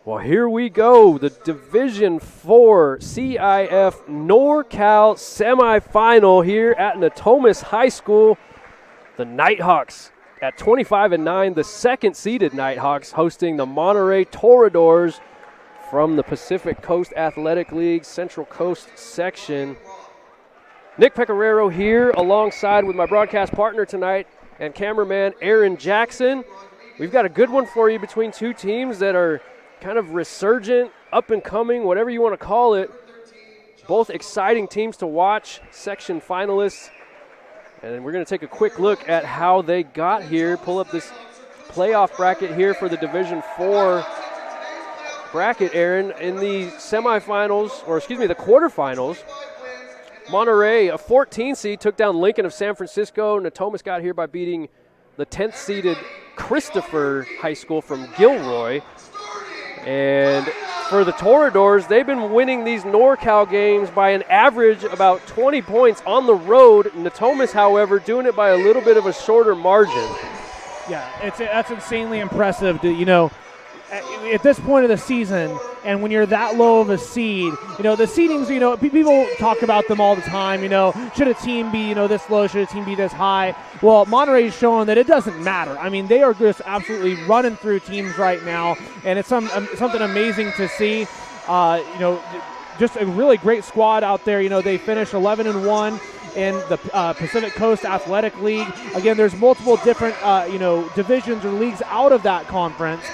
Well, here we go. The Division 4 CIF NorCal semifinal here at Natomas High School. The Nighthawks at 25-9, the second-seeded Nighthawks hosting the Monterey Toreadors from the Pacific Coast Athletic League Central Coast section. Nick Pecoraro here alongside with my broadcast partner tonight and cameraman Aaron Jackson. We've got a good one for you between two teams that are kind of resurgent, up and coming, whatever you want to call it. Both exciting teams to watch, section finalists. And we're going to take a quick look at how they got here. Pull up this playoff bracket here for the Division 4 bracket, Aaron. In the semifinals, or excuse me, the quarterfinals, Monterey, a 14 seed, took down Lincoln of San Francisco. Natomas got here by beating the 10th seeded Christopher High School from Gilroy. And for the Toreadors, they've been winning these NorCal games by an average about 20 points on the road. Natomas, however, doing it by a little bit of a shorter margin. Yeah, that's insanely impressive to, at this point of the season, and when you're that low of a seed, the seedings, people talk about them all the time, should a team be, this low, should a team be this high? Well, Monterey's showing that it doesn't matter. I mean, they are just absolutely running through teams right now, and it's something amazing to see. Just a really great squad out there. They finished 11-1 in the Pacific Coast Athletic League. Again, there's multiple different, divisions or leagues out of that conference.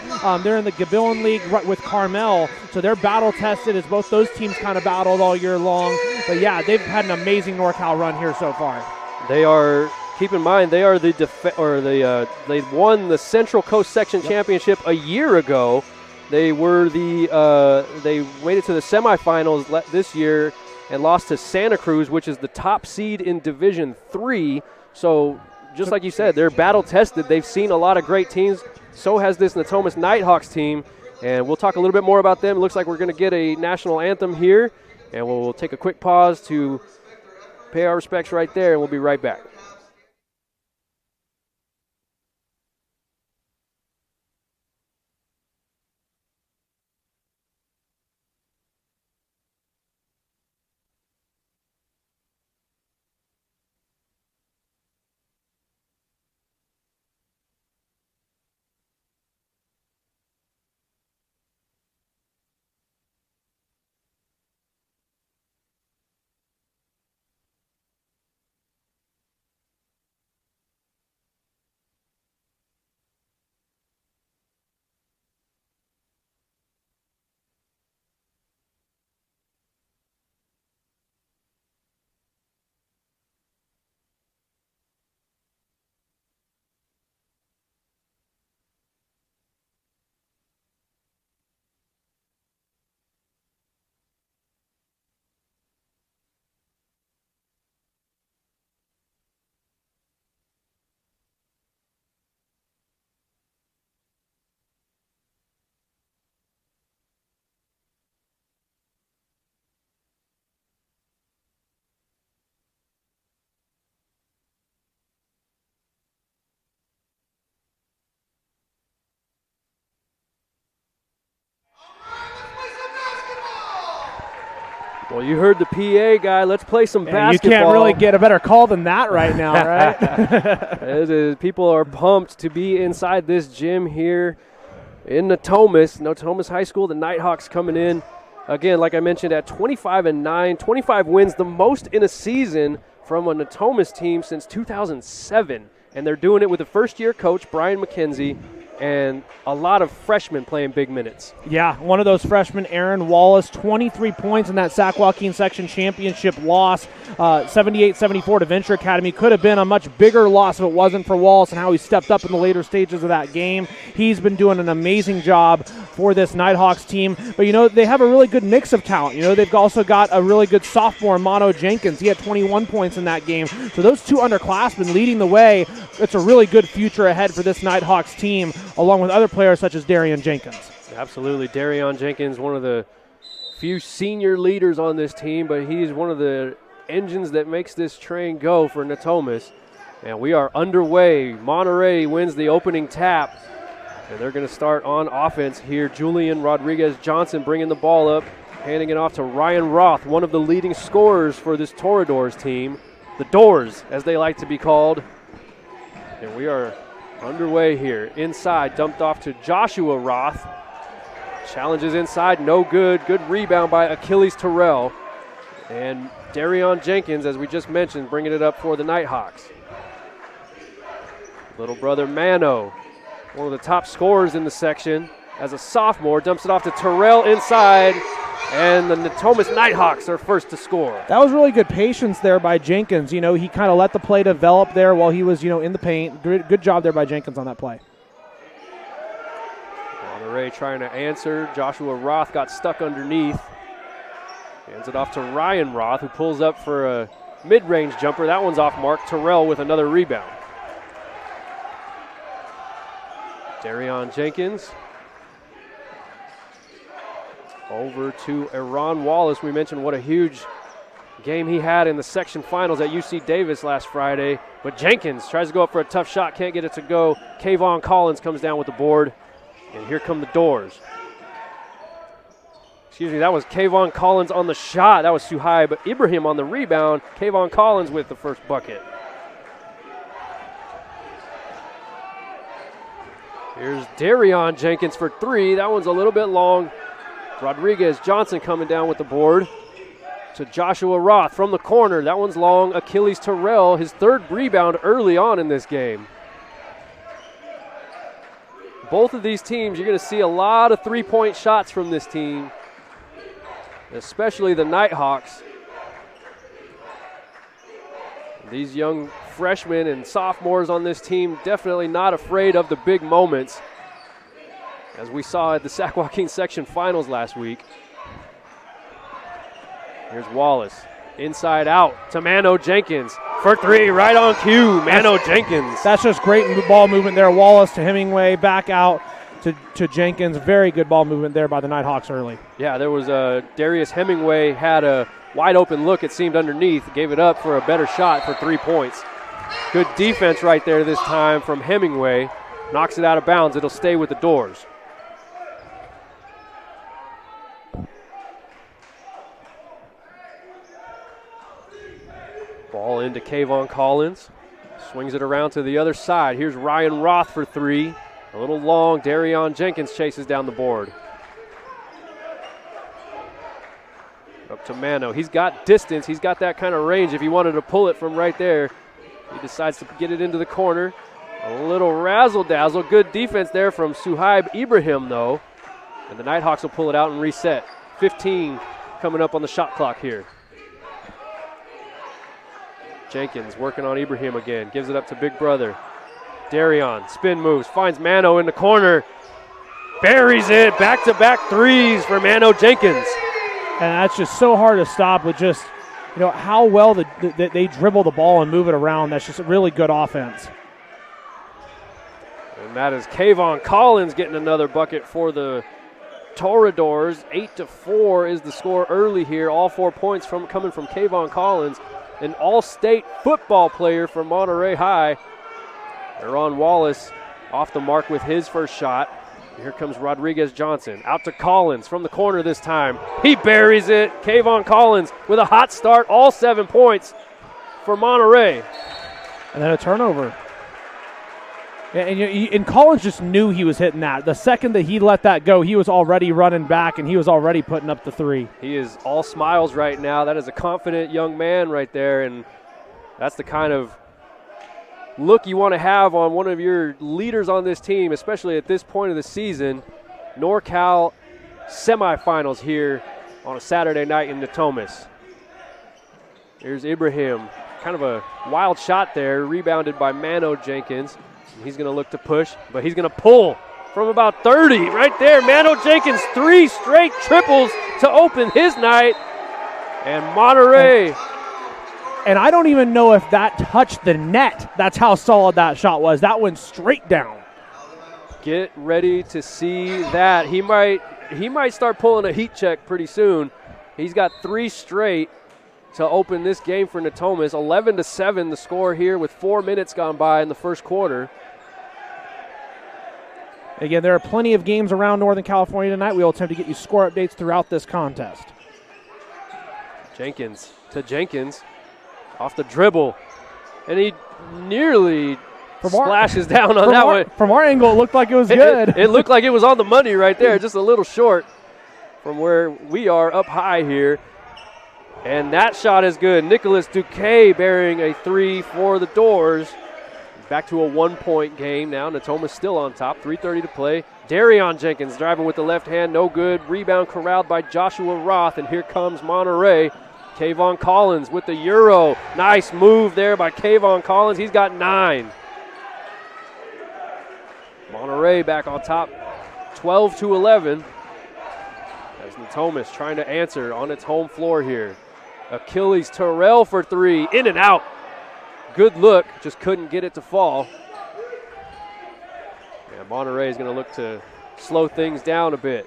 They're in the Gabillan League with Carmel, so they're battle-tested as both those teams kind of battled all year long. But, yeah, they've had an amazing NorCal run here so far. They are, keep in mind, they are they won the Central Coast Section Championship a year ago. They were they made it to the semifinals this year and lost to Santa Cruz, which is the top seed in Division 3. So just like you said, they're battle-tested. They've seen a lot of great teams. So has this Natomas Nighthawks team. And we'll talk a little bit more about them. It looks like we're going to get a national anthem here. And we'll take a quick pause to pay our respects right there, and we'll be right back. Well, you heard the PA guy. Let's play some basketball. You can't really get a better call than that right now, right? People are pumped to be inside this gym here in Natomas High School. The Nighthawks coming in, again, like I mentioned, at 25-9, 25 wins, the most in a season from a Natomas team since 2007. And they're doing it with the first-year coach, Brian McKenzie, and a lot of freshmen playing big minutes. Yeah, one of those freshmen, Aaron Wallace, 23 points in that Sac Joaquin Section Championship loss, 78-74 to Venture Academy. Could have been a much bigger loss if it wasn't for Wallace and how he stepped up in the later stages of that game. He's been doing an amazing job for this Nighthawks team. But, they have a really good mix of talent. They've also got a really good sophomore, Mono Jenkins. He had 21 points in that game. So those two underclassmen leading the way. It's a really good future ahead for this Nighthawks team, along with other players such as Darian Jenkins. Absolutely. Darian Jenkins, one of the few senior leaders on this team, but he's one of the engines that makes this train go for Natomas. And we are underway. Monterey wins the opening tap. And they're going to start on offense here. Julian Rodriguez-Johnson bringing the ball up, handing it off to Ryan Roth, one of the leading scorers for this Toreadors team. The Doors, as they like to be called. And we are underway here. Inside, dumped off to Joshua Roth. Challenges inside, no good. Good rebound by Achilles Terrell. And Darion Jenkins, as we just mentioned, bringing it up for the Nighthawks. Little brother Mano, one of the top scorers in the section, as a sophomore, dumps it off to Terrell inside, and the Natomas Nighthawks are first to score. That was really good patience there by Jenkins. You know, he kind of let the play develop there while he was, in the paint. Good job there by Jenkins on that play. Monterey trying to answer. Joshua Roth got stuck underneath. Hands it off to Ryan Roth, who pulls up for a mid-range jumper. That one's off mark. Terrell with another rebound. Darion Jenkins over to Aaron Wallace. We mentioned what a huge game he had in the section finals at UC Davis last Friday. But Jenkins tries to go up for a tough shot, can't get it to go. Kayvon Collins comes down with the board. And here come the Doors. Excuse me, that was Kayvon Collins on the shot. That was too high, but Ibrahim on the rebound. Kayvon Collins with the first bucket. Here's Darion Jenkins for three. That one's a little bit long. Rodriguez-Johnson coming down with the board to Joshua Roth from the corner. That one's long. Achilles Terrell, his third rebound early on in this game. Both of these teams, you're going to see a lot of three-point shots from this team, especially the Nighthawks. These young freshmen and sophomores on this team definitely not afraid of the big moments, as we saw at the Sac Joaquin section finals last week. Here's Wallace, inside out to Mano Jenkins for three, right on cue. Mano Jenkins. That's just great ball movement there. Wallace to Hemingway, back out to Jenkins. Very good ball movement there by the Nighthawks early. Yeah, there was Darius Hemingway had a wide open look, it seemed, underneath, gave it up for a better shot for 3 points. Good defense right there this time from Hemingway. Knocks it out of bounds. It'll stay with the Doors. Ball into Kayvon Collins. Swings it around to the other side. Here's Ryan Roth for three. A little long. Darion Jenkins chases down the board. Up to Mano. He's got distance. He's got that kind of range. If he wanted to pull it from right there, he decides to get it into the corner. A little razzle-dazzle. Good defense there from Suhaib Ibrahim, though. And the Nighthawks will pull it out and reset. 15 coming up on the shot clock here. Jenkins working on Ibrahim again. Gives it up to big brother. Darion, spin moves, finds Mano in the corner. Buries it. Back-to-back threes for Mano Jenkins. And that's just so hard to stop with just, how well they dribble the ball and move it around. That's just a really good offense. And that is Kayvon Collins getting another bucket for the Toreadors. 8-4 is the score early here. All 4 points coming from Kayvon Collins, an all-state football player from Monterey High. Aaron Wallace off the mark with his first shot. Here comes Rodriguez-Johnson. Out to Collins from the corner this time. He buries it. Kayvon Collins with a hot start. All 7 points for Monterey. And then a turnover. Yeah, and Collins just knew he was hitting that. The second that he let that go, he was already running back, and he was already putting up the three. He is all smiles right now. That is a confident young man right there, and that's the kind of look you want to have on one of your leaders on this team, especially at this point of the season. NorCal semifinals here on a Saturday night in Natomas. Here's Ibrahim. Kind of a wild shot there, rebounded by Mano Jenkins. He's going to look to push, but he's going to pull from about 30 right there. Mano Jenkins, 3 straight triples to open his night. And Monterey. And I don't even know if that touched the net. That's how solid that shot was. That went straight down. Get ready to see that. He might start pulling a heat check pretty soon. He's got 3 straight to open this game for Natomas. 11-7 the score here with 4 minutes gone by in the first quarter. Again, there are plenty of games around Northern California tonight. We will attempt to get you score updates throughout this contest. Jenkins to Jenkins. Off the dribble. And he nearly splashes down on that one. From our angle, it looked like it was good. It looked like it was on the money right there, just a little short from where we are up high here. And that shot is good. Nicholas Duque bearing a 3 for the Doors. Back to a 1-point game now. Natoma's still on top. 3:30 to play. Darion Jenkins driving with the left hand. No good. Rebound corralled by Joshua Roth. And here comes Monterey. Kayvon Collins with the Euro. Nice move there by Kayvon Collins. He's got 9. Monterey back on top. 12-11. As Natomas trying to answer on its home floor here. Achilles Terrell for 3. In and out. Good look. Just couldn't get it to fall. Yeah, Monterey is going to look to slow things down a bit.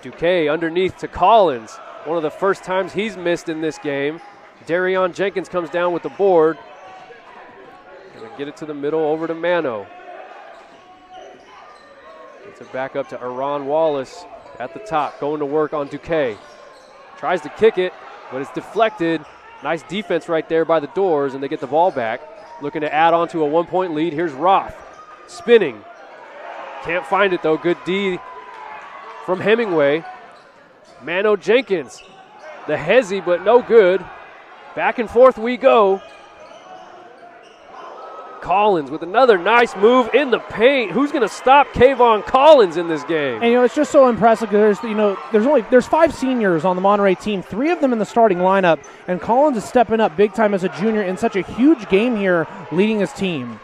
Duque underneath to Collins. One of the first times he's missed in this game. Darion Jenkins comes down with the board. Gonna get it to the middle over to Mano. Gets it back up to Aaron Wallace at the top, going to work on Duque. Tries to kick it, but it's deflected. Nice defense right there by the Doors, and they get the ball back. Looking to add on to a 1-point lead. Here's Roth spinning. Can't find it though. Good D from Hemingway. Mano Jenkins, the hezzy, but no good. Back and forth we go. Collins with another nice move in the paint. Who's going to stop Kayvon Collins in this game? And it's just so impressive because there's 5 seniors on the Monterey team, 3 of them in the starting lineup, and Collins is stepping up big time as a junior in such a huge game here, leading his team.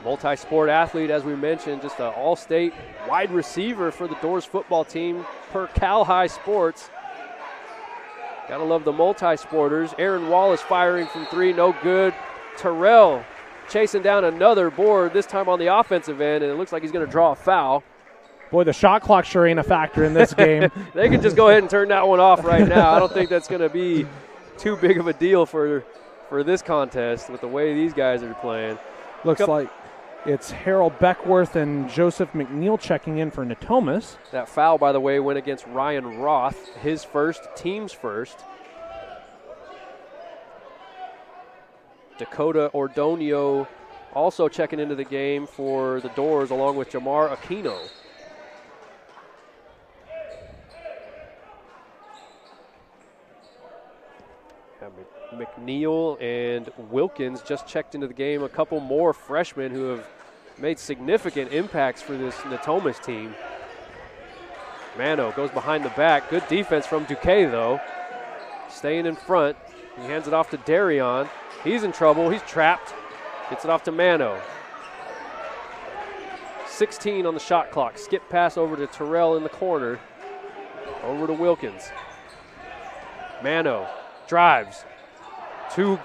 Multi-sport athlete, as we mentioned, just an all-state wide receiver for the Doors football team per Cal High Sports. Gotta love the multi-sporters. Aaron Wallace firing from 3, no good. Terrell chasing down another board, this time on the offensive end, and it looks like he's going to draw a foul. Boy, the shot clock sure ain't a factor in this game. They can just go ahead and turn that one off right now. I don't think that's going to be too big of a deal for this contest with the way these guys are playing. Looks like it's Harold Beckworth and Joseph McNeil checking in for Natomas. That foul, by the way, went against Ryan Roth, his first, team's first. Dakota Ordonio also checking into the game for the Doors along with Jamar Aquino. McNeil and Wilkins just checked into the game. A couple more freshmen who have made significant impacts for this Natomas team. Mano goes behind the back. Good defense from Duque, though. Staying in front. He hands it off to Darion. He's in trouble. He's trapped. Gets it off to Mano. 16 on the shot clock. Skip pass over to Terrell in the corner. Over to Wilkins. Mano drives. Too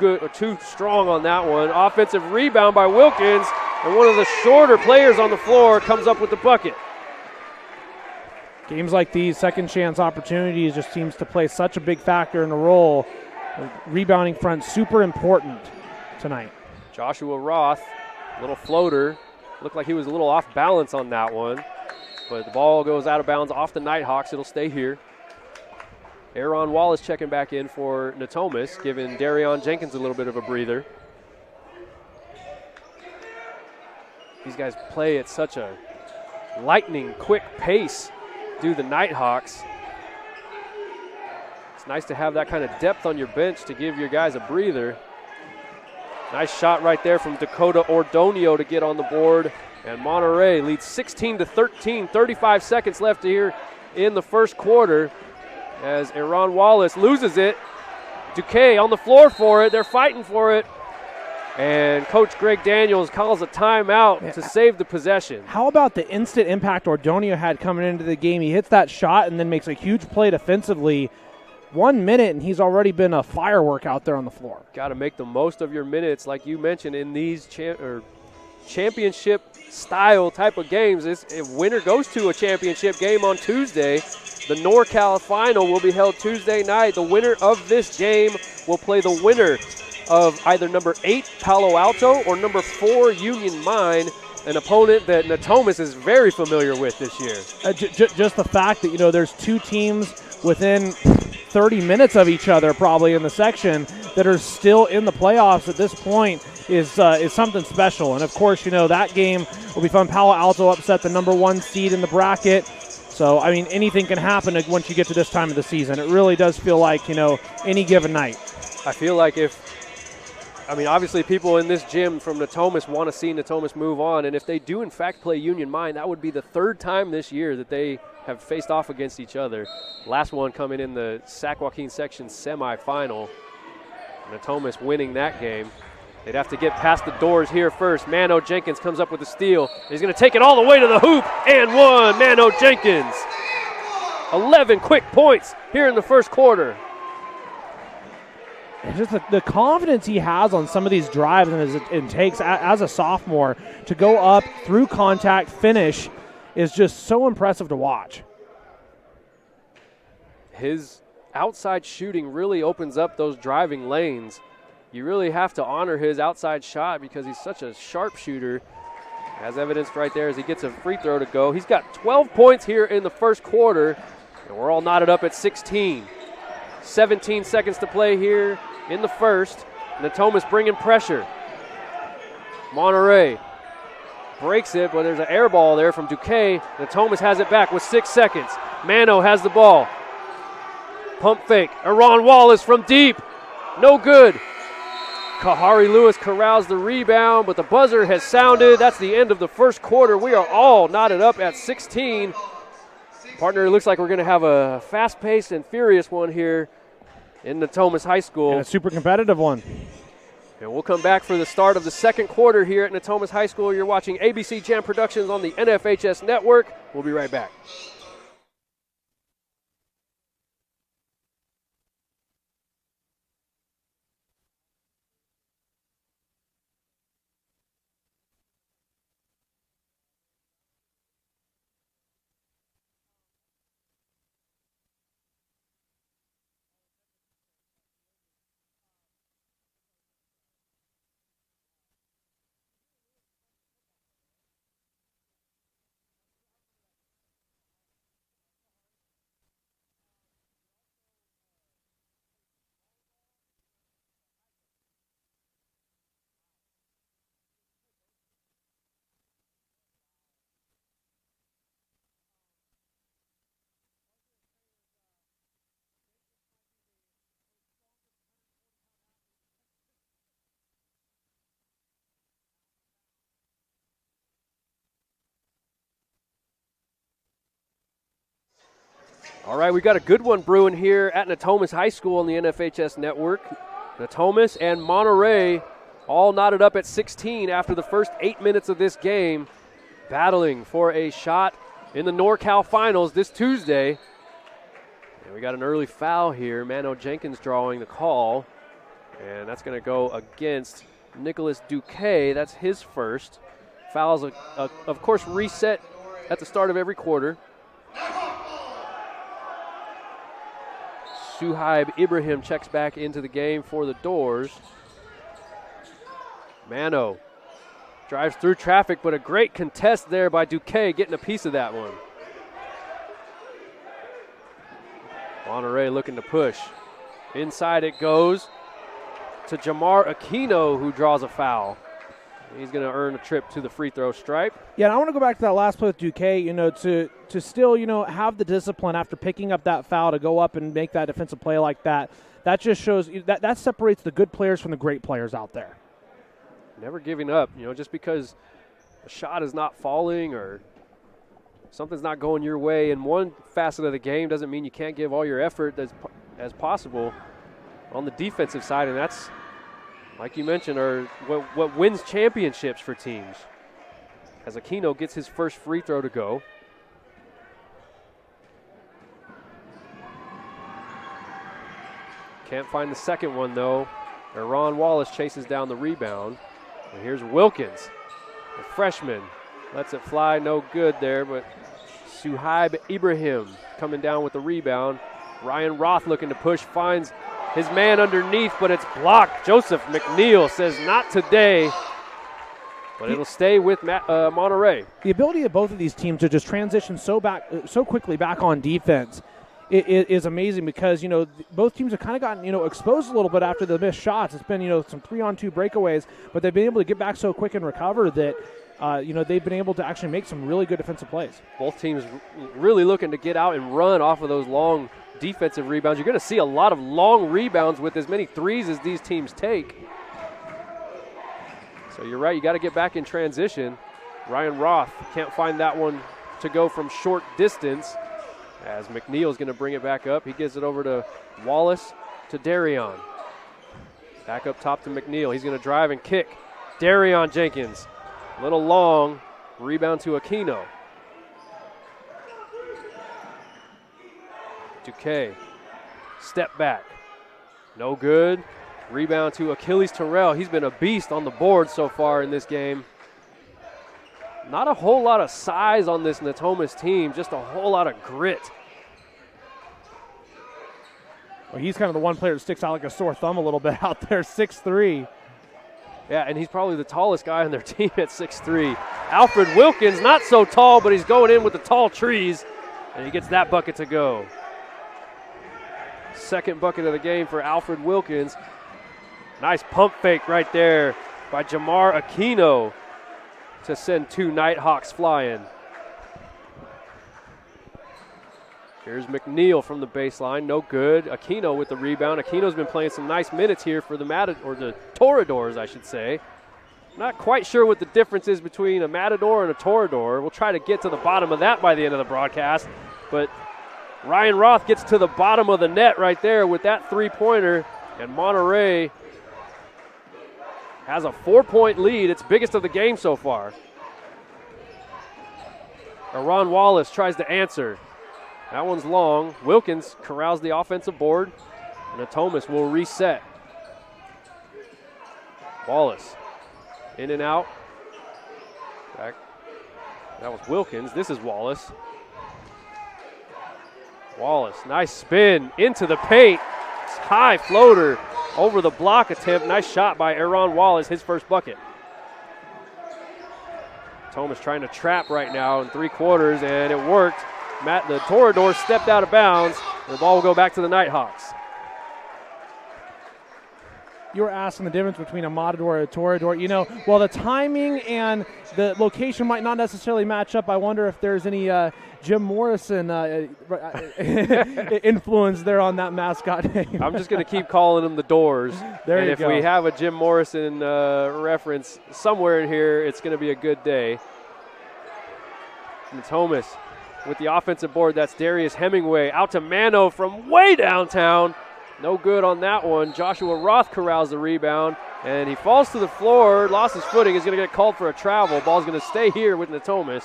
strong on that one. Offensive rebound by Wilkins. And one of the shorter players on the floor comes up with the bucket. Games like these, second chance opportunities just seems to play such a big factor in the role. Rebounding front, super important tonight. Joshua Roth, little floater. Looked like he was a little off balance on that one. But the ball goes out of bounds off the Nighthawks. It'll stay here. Aaron Wallace checking back in for Natomas, giving Darion Jenkins a little bit of a breather. These guys play at such a lightning quick pace, do the Nighthawks. It's nice to have that kind of depth on your bench to give your guys a breather. Nice shot right there from Dakota Ordonio to get on the board. And Monterey leads 16-13, 35 seconds left here in the first quarter as Aaron Wallace loses it. Duque on the floor for it. They're fighting for it. And Coach Greg Daniels calls a timeout to save the possession. How about the instant impact Ordonio had coming into the game? He hits that shot and then makes a huge play defensively. 1 minute, and he's already been a firework out there on the floor. Got to make the most of your minutes, like you mentioned, in these championship style type of games. If winner goes to a championship game on Tuesday, the NorCal final will be held Tuesday night. The winner of this game will play the winner of either number 8 Palo Alto or number 4 Union Mine, an opponent that Natomas is very familiar with this year. Just the fact that, there's 2 teams within 30 minutes of each other probably in the section that are still in the playoffs at this point is something special. And, of course, that game will be fun. Palo Alto upset the number 1 seed in the bracket. So, anything can happen once you get to this time of the season. It really does feel like, any given night. I feel like obviously people in this gym from Natomas want to see Natomas move on, and if they do in fact play Union Mine, that would be the 3rd time this year that they have faced off against each other. Last one coming in the Sac Joaquin section semifinal. Natomas winning that game. They'd have to get past the doors here first. Mano Jenkins comes up with the steal. He's going to take it all the way to the hoop, and one, Mano Jenkins. 11 quick points here in the first quarter. Just the confidence he has on some of these drives and takes as a sophomore to go up through contact, finish, is just so impressive to watch. His outside shooting really opens up those driving lanes. You really have to honor his outside shot because he's such a sharp shooter, as evidenced right there as he gets a free throw to go. He's got 12 points here in the first quarter, and we're all knotted up at 16. 17 seconds to play here in the first. Natomas bringing pressure. Monterey breaks it, but there's an air ball there from Duque. Natomas has it back with 6 seconds. Mano has the ball. Pump fake. Aaron Wallace from deep. No good. Kahari Lewis corrals the rebound, but the buzzer has sounded. That's the end of the first quarter. We are all knotted up at 16. Partner, it looks like we're going to have a fast-paced and furious one here in Natomas High School. And a super competitive one. And we'll come back for the start of the second quarter here at Natomas High School. You're watching ABC Jam Productions on the NFHS Network. We'll be right back. All right, we got a good one brewing here at Natomas High School on the NFHS Network. Natomas and Monterey all knotted up at 16 after the first 8 minutes of this game, battling for a shot in the NorCal Finals this Tuesday. And we got an early foul here. Mano Jenkins drawing the call, and that's going to go against Nicholas Duque. That's his first. Fouls, of course, reset at the start of every quarter. Suhaib Ibrahim checks back into the game for the Doors. Mano drives through traffic, but a great contest there by Duque, getting a piece of that one. Monterey looking to push. Inside it goes to Jamar Aquino, who draws a foul. He's going to earn a trip to the free throw stripe. Yeah, and I want to go back to that last play with Duque, to still, have the discipline after picking up that foul to go up and make that defensive play like that. That just shows that separates the good players from the great players out there. Never giving up, just because a shot is not falling or something's not going your way in one facet of the game doesn't mean you can't give all your effort as possible on the defensive side, and that's, like you mentioned, are what wins championships for teams. As Aquino gets his first free throw to go. Can't find the second one, though. Aaron Wallace chases down the rebound. And here's Wilkins. The freshman lets it fly, no good there, but Suhaib Ibrahim coming down with the rebound. Ryan Roth looking to push, finds his man underneath, but it's blocked. Joseph McNeil says not today, but it'll stay with Monterey. The ability of both of these teams to just transition so quickly back on defense is amazing because, both teams have kind of gotten, exposed a little bit after the missed shots. It's been, some 3-on-2 breakaways, but they've been able to get back so quick and recover that, they've been able to actually make some really good defensive plays. Both teams really looking to get out and run off of those long defensive rebounds. You're going to see a lot of long rebounds with as many threes as these teams take. So you're right, you got to get back in transition. Ryan Roth can't find that one to go from short distance as McNeil's going to bring it back up. He gives it over to Wallace to Darion. Back up top to McNeil. He's going to drive and kick. Darion Jenkins, a little long, rebound to Aquino. Duque, step back, no good. Rebound to Achilles Terrell. He's been a beast on the board so far in this game. Not a whole lot of size on this Natomas team, just a whole lot of grit. Well, he's kind of the one player that sticks out like a sore thumb a little bit out there, 6'3". Yeah, and he's probably the tallest guy on their team at 6'3". Alfred Wilkins, not so tall, but he's going in with the tall trees, and he gets that bucket to go. Second bucket of the game for Alfred Wilkins. Nice pump fake right there by Jamar Aquino to send two Nighthawks flying. Here's McNeil from the baseline, no good. Aquino with the rebound. Aquino's been playing some nice minutes here for the Toradors, I should say. Not quite sure what the difference is between a Matador and a Torador. We'll try to get to the bottom of that by the end of the broadcast. But Ryan Roth gets to the bottom of the net right there with that three-pointer, and Monterey has a 4-point lead. It's biggest of the game so far. Aaron Wallace tries to answer. That one's long. Wilkins corrals the offensive board, and Natomas will reset. Wallace in and out. Back. That was Wilkins. This is Wallace. Wallace, nice spin into the paint. High floater over the block attempt. Nice shot by Aaron Wallace, his first bucket. Thomas trying to trap right now in three quarters, and it worked. The Torador stepped out of bounds. The ball will go back to the Nighthawks. You were asking the difference between a Matador and a Torador. While the timing and the location might not necessarily match up, I wonder if there's any Jim Morrison influence there on that mascot name. I'm just going to keep calling them the Doors. There and you if go. we have a Jim Morrison reference somewhere in here, it's going to be a good day. And Thomas with the offensive board. That's Darius Hemingway out to Mano from way downtown. No good on that one. Joshua Roth corrals the rebound, and he falls to the floor, lost his footing. He's going to get called for a travel. Ball's going to stay here with Natomas.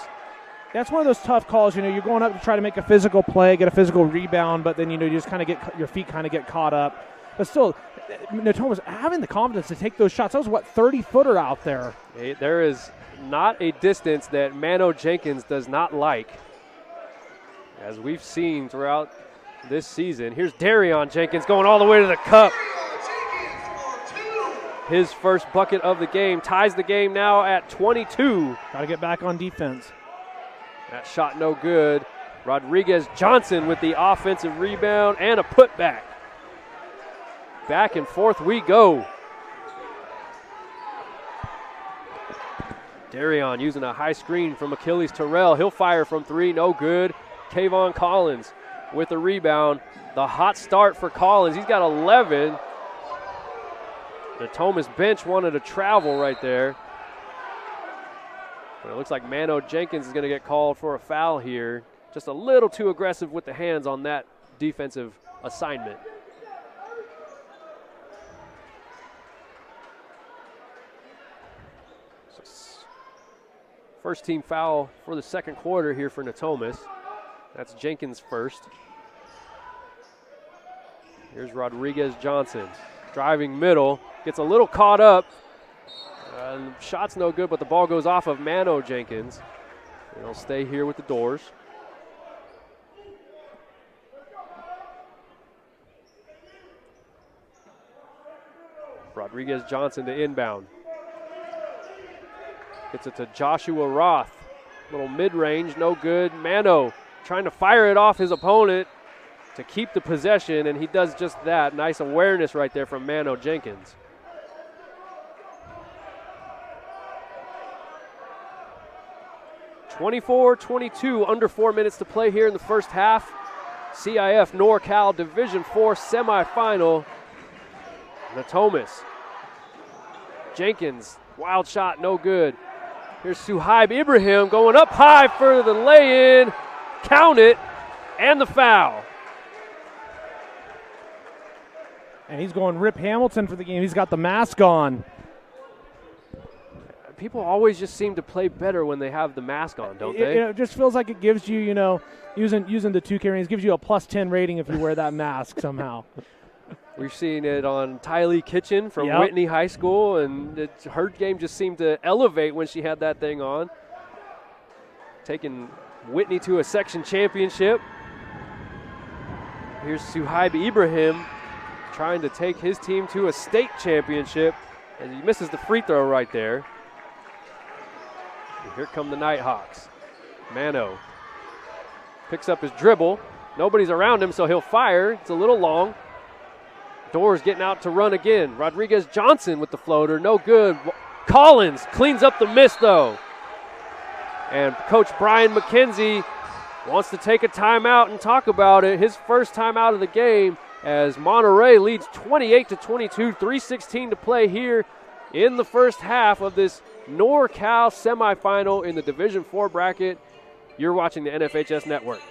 That's one of those tough calls. You're going up to try to make a physical play, get a physical rebound, but then, you just kind of get your feet kind of get caught up. But still, Natomas having the confidence to take those shots. That was, 30-footer out there. Hey, there is not a distance that Mano Jenkins does not like, as we've seen throughout this season. Here's Darion Jenkins going all the way to the cup. His first bucket of the game ties the game now at 22. Got to get back on defense. That shot no good. Rodriguez Johnson with the offensive rebound and a putback. Back and forth we go. Darion using a high screen from Achilles Terrell. He'll fire from three, no good. Kayvon Collins with the rebound. The hot start for Collins. He's got 11. The Thomas bench wanted to travel right there. But it looks like Mano Jenkins is going to get called for a foul here. Just a little too aggressive with the hands on that defensive assignment. First team foul for the second quarter here for Natomas. That's Jenkins first. Here's Rodriguez Johnson. Driving middle. Gets a little caught up. Shot's no good, but the ball goes off of Mano Jenkins. And he'll stay here with the Doors. Rodriguez Johnson to inbound. Gets it to Joshua Roth. Little mid-range, no good. Mano trying to fire it off his opponent to keep the possession, and he does just that. Nice awareness right there from Mano Jenkins. (24-22), under 4 minutes to play here in the first half. CIF NorCal Division IV semifinal. Natomas. Jenkins, wild shot, no good. Here's Suhaib Ibrahim going up high for the lay-in. Count it, and the foul. And he's going Rip Hamilton for the game. He's got the mask on. People always just seem to play better when they have the mask on, don't they? It just feels like it gives you, using the 2K ratings, gives you a +10 rating if you wear that mask somehow. We've seen it on Tylee Kitchen from Whitney High School, and her game just seemed to elevate when she had that thing on. Taking Whitney to a section championship. Here's Suhaib Ibrahim trying to take his team to a state championship, and he misses the free throw right there. And here come the Nighthawks. Mano picks up his dribble. Nobody's around him, so he'll fire. It's a little long. Doors getting out to run again. Rodriguez Johnson with the floater, no good. Collins cleans up the miss though. And Coach Brian McKenzie wants to take a timeout and talk about it. His first time out of the game as Monterey leads 28-22, 3:16 to play here in the first half of this NorCal semifinal in the Division IV bracket. You're watching the NFHS Network.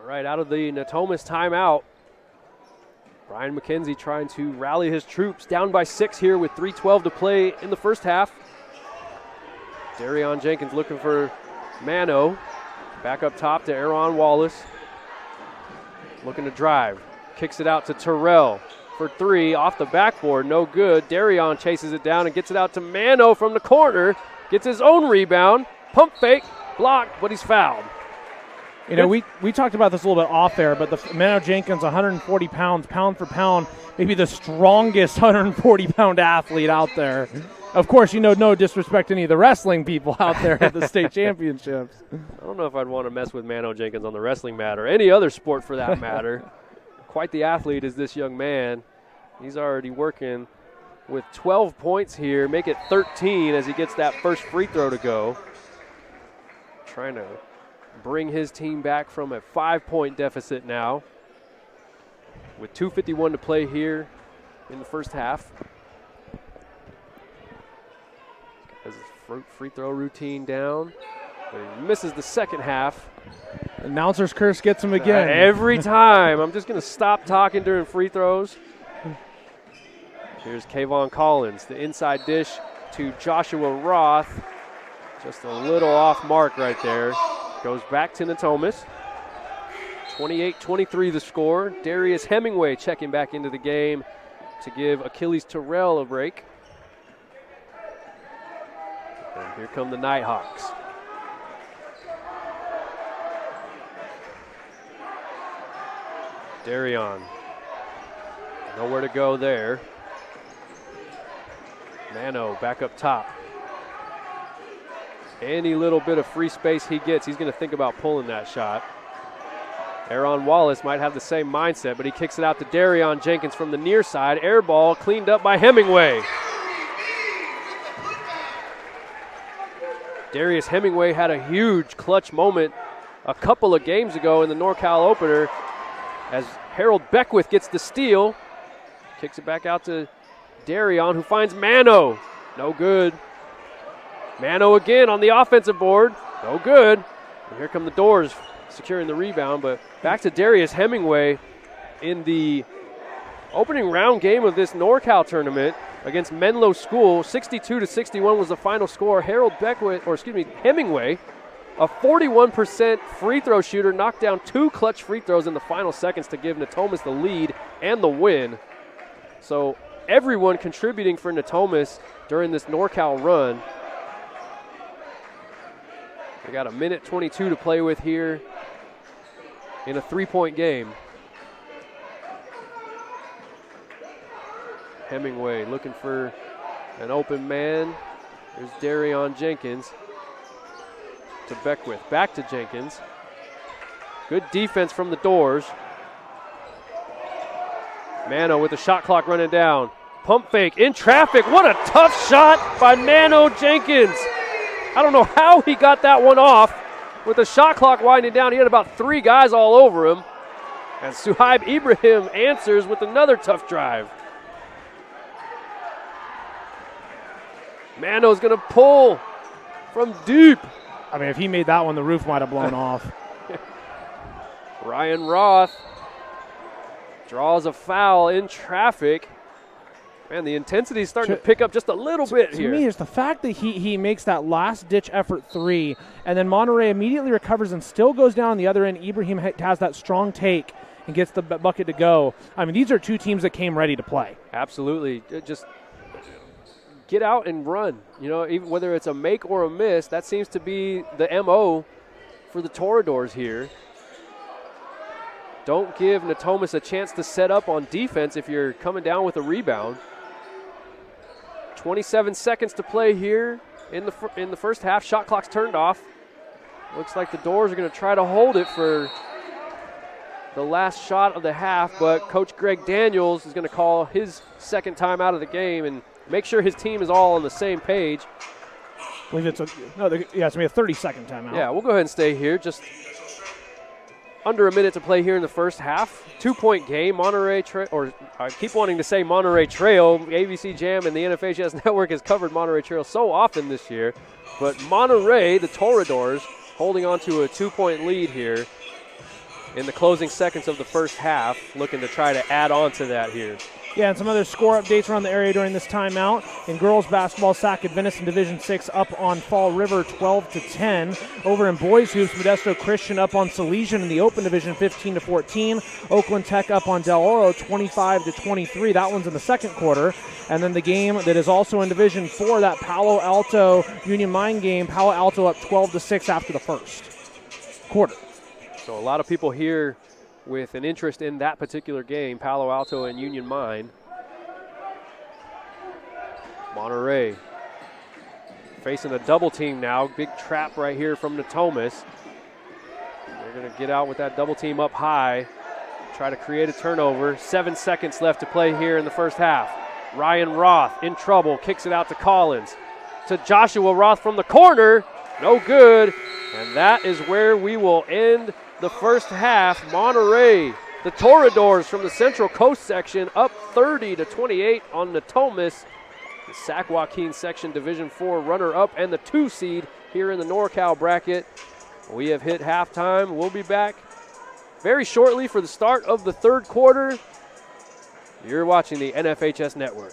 All right, out of the Natomas timeout. Brian McKenzie trying to rally his troops. Down by 6 here with 3:12 to play in the first half. Darion Jenkins looking for Mano. Back up top to Aaron Wallace. Looking to drive. Kicks it out to Terrell for 3. Off the backboard, no good. Darion chases it down and gets it out to Mano from the corner. Gets his own rebound. Pump fake, blocked, but he's fouled. We talked about this a little bit off air, but the Mano Jenkins, 140 pounds, pound for pound, maybe the strongest 140-pound athlete out there. Of course, no disrespect to any of the wrestling people out there at the state championships. I don't know if I'd want to mess with Mano Jenkins on the wrestling mat or any other sport for that matter. Quite the athlete is this young man. He's already working with 12 points here, make it 13 as he gets that first free throw to go. Trying to bring his team back from a 5-point deficit now with 2:51 to play here in the first half. Has his free throw routine down, but he misses the second half. Announcer's curse gets him again. Every time. I'm just going to stop talking during free throws. Here's Kayvon Collins, the inside dish to Joshua Roth. Just a little off mark right there. Goes back to Natomas. 28-23 the score. Darius Hemingway checking back into the game to give Achilles Terrell a break. And here come the Nighthawks. Darion. Nowhere to go there. Mano back up top. Any little bit of free space he gets, he's going to think about pulling that shot. Aaron Wallace might have the same mindset, but he kicks it out to Darion Jenkins from the near side. Air ball cleaned up by Hemingway. Darius Hemingway had a huge clutch moment a couple of games ago in the NorCal opener as Harold Beckwith gets the steal. Kicks it back out to Darion, who finds Mano. No good. Mano again on the offensive board. No good. And here come the Doors securing the rebound, but back to Darius Hemingway in the opening round game of this NorCal tournament against Menlo School. 62-61 was the final score. Hemingway, a 41% free throw shooter, knocked down 2 clutch free throws in the final seconds to give Natomas the lead and the win. So everyone contributing for Natomas during this NorCal run. We got a minute 22 to play with here in a 3-point game. Hemingway looking for an open man. There's Darion Jenkins to Beckwith. Back to Jenkins. Good defense from the Doors. Mano with the shot clock running down. Pump fake in traffic. What a tough shot by Mano Jenkins. I don't know how he got that one off. With the shot clock winding down, he had about 3 guys all over him. And Suhaib Ibrahim answers with another tough drive. Mano's going to pull from deep. I mean, if he made that one, the roof might have blown off. Ryan Roth draws a foul in traffic. Man, the intensity is starting to pick up just a little bit here. To me, it's the fact that he makes that last-ditch effort 3, and then Monterey immediately recovers and still goes down on the other end. Ibrahim has that strong take and gets the bucket to go. I mean, these are 2 teams that came ready to play. Absolutely. Just get out and run. You know, even whether it's a make or a miss, that seems to be the MO for the Toradors here. Don't give Natomas a chance to set up on defense if you're coming down with a rebound. 27 seconds to play here in the first half. Shot clock's turned off. Looks like the Doors are going to try to hold it for the last shot of the half, but Coach Greg Daniels is going to call his second time out of the game and make sure his team is all on the same page. I believe it's it's going to be a 30-second timeout. Yeah, we'll go ahead and stay here. Just under a minute to play here in the first half. 2-point game. Monterey, I keep wanting to say Monterey Trail. ABC Jam and the NFHS Network has covered Monterey Trail so often this year. But Monterey, the Toradors, holding on to a 2-point lead here in the closing seconds of the first half, looking to try to add on to that here. Yeah, and some other score updates around the area during this timeout. In girls basketball, Sac Adventist in Division 6 up on Fall River 12-10. Over in boys hoops, Modesto Christian up on Salesian in the Open Division 15-14. Oakland Tech up on Del Oro 25-23. That one's in the second quarter. And then the game that is also in Division 4, that Palo Alto Union Mine game, Palo Alto up 12-6 after the first quarter. So a lot of people here with an interest in that particular game, Palo Alto and Union Mine. Monterey facing a double team now. Big trap right here from Natomas. They're going to get out with that double team up high, try to create a turnover. 7 seconds left to play here in the first half. Ryan Roth in trouble, kicks it out to Collins. To Joshua Roth from the corner. No good. And that is where we will end the first half. Monterey, the Toradors from the Central Coast section, up 30-28 on Natomas. The Sac Joaquin section Division 4 runner-up and the 2 seed here in the NorCal bracket. We have hit halftime. We'll be back very shortly for the start of the third quarter. You're watching the NFHS Network.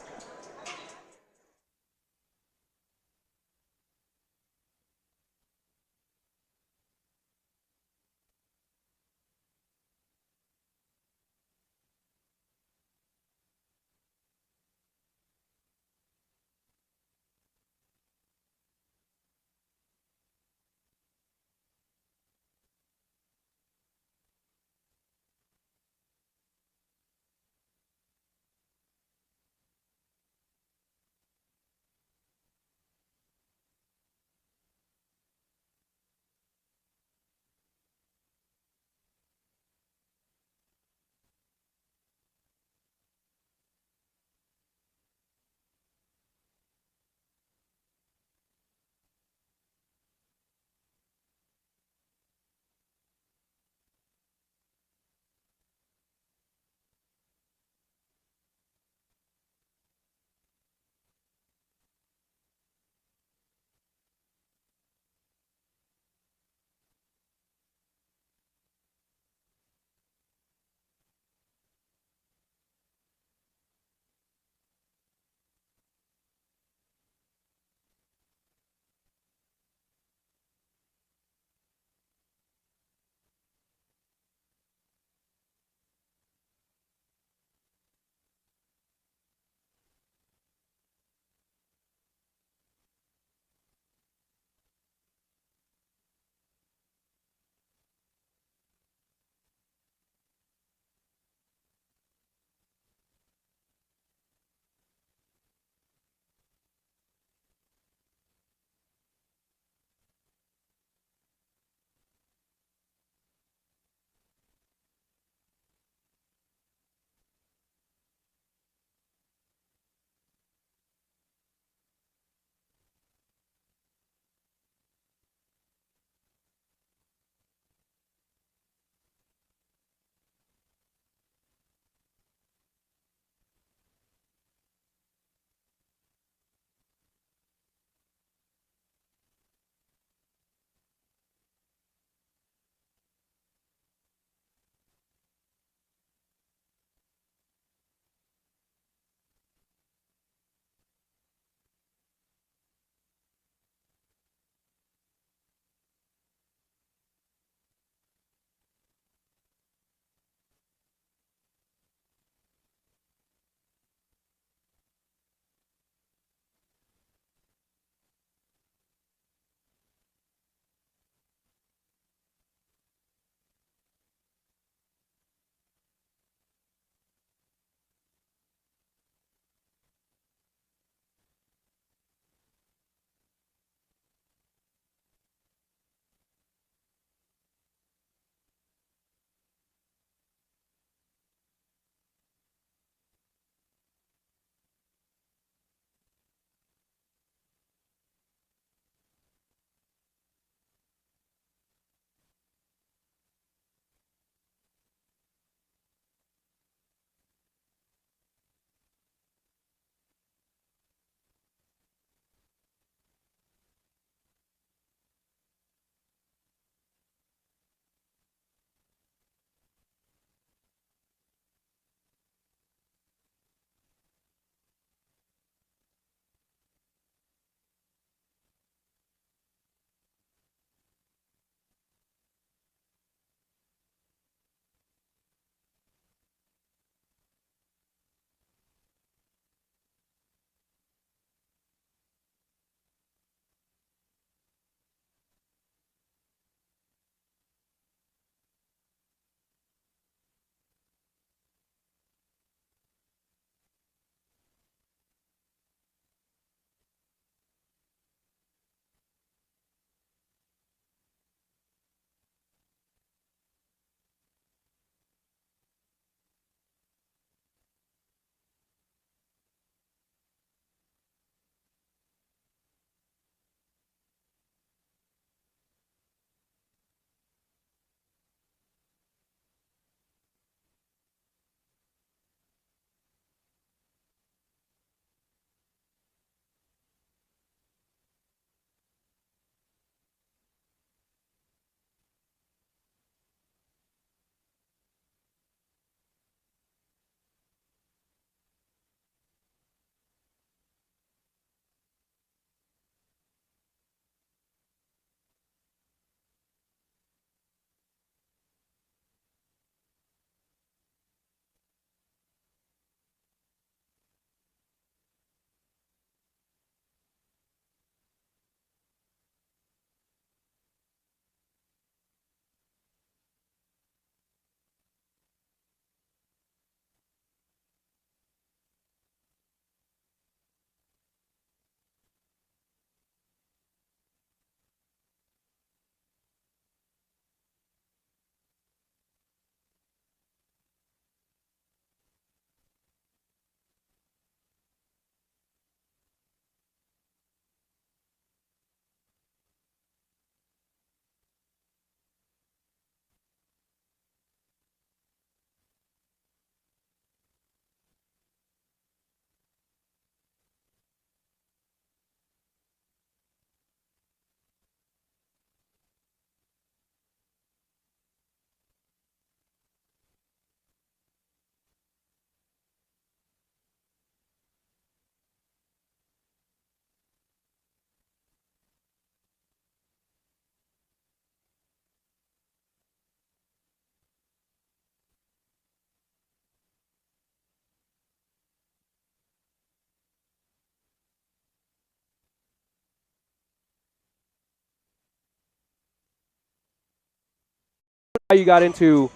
how you got into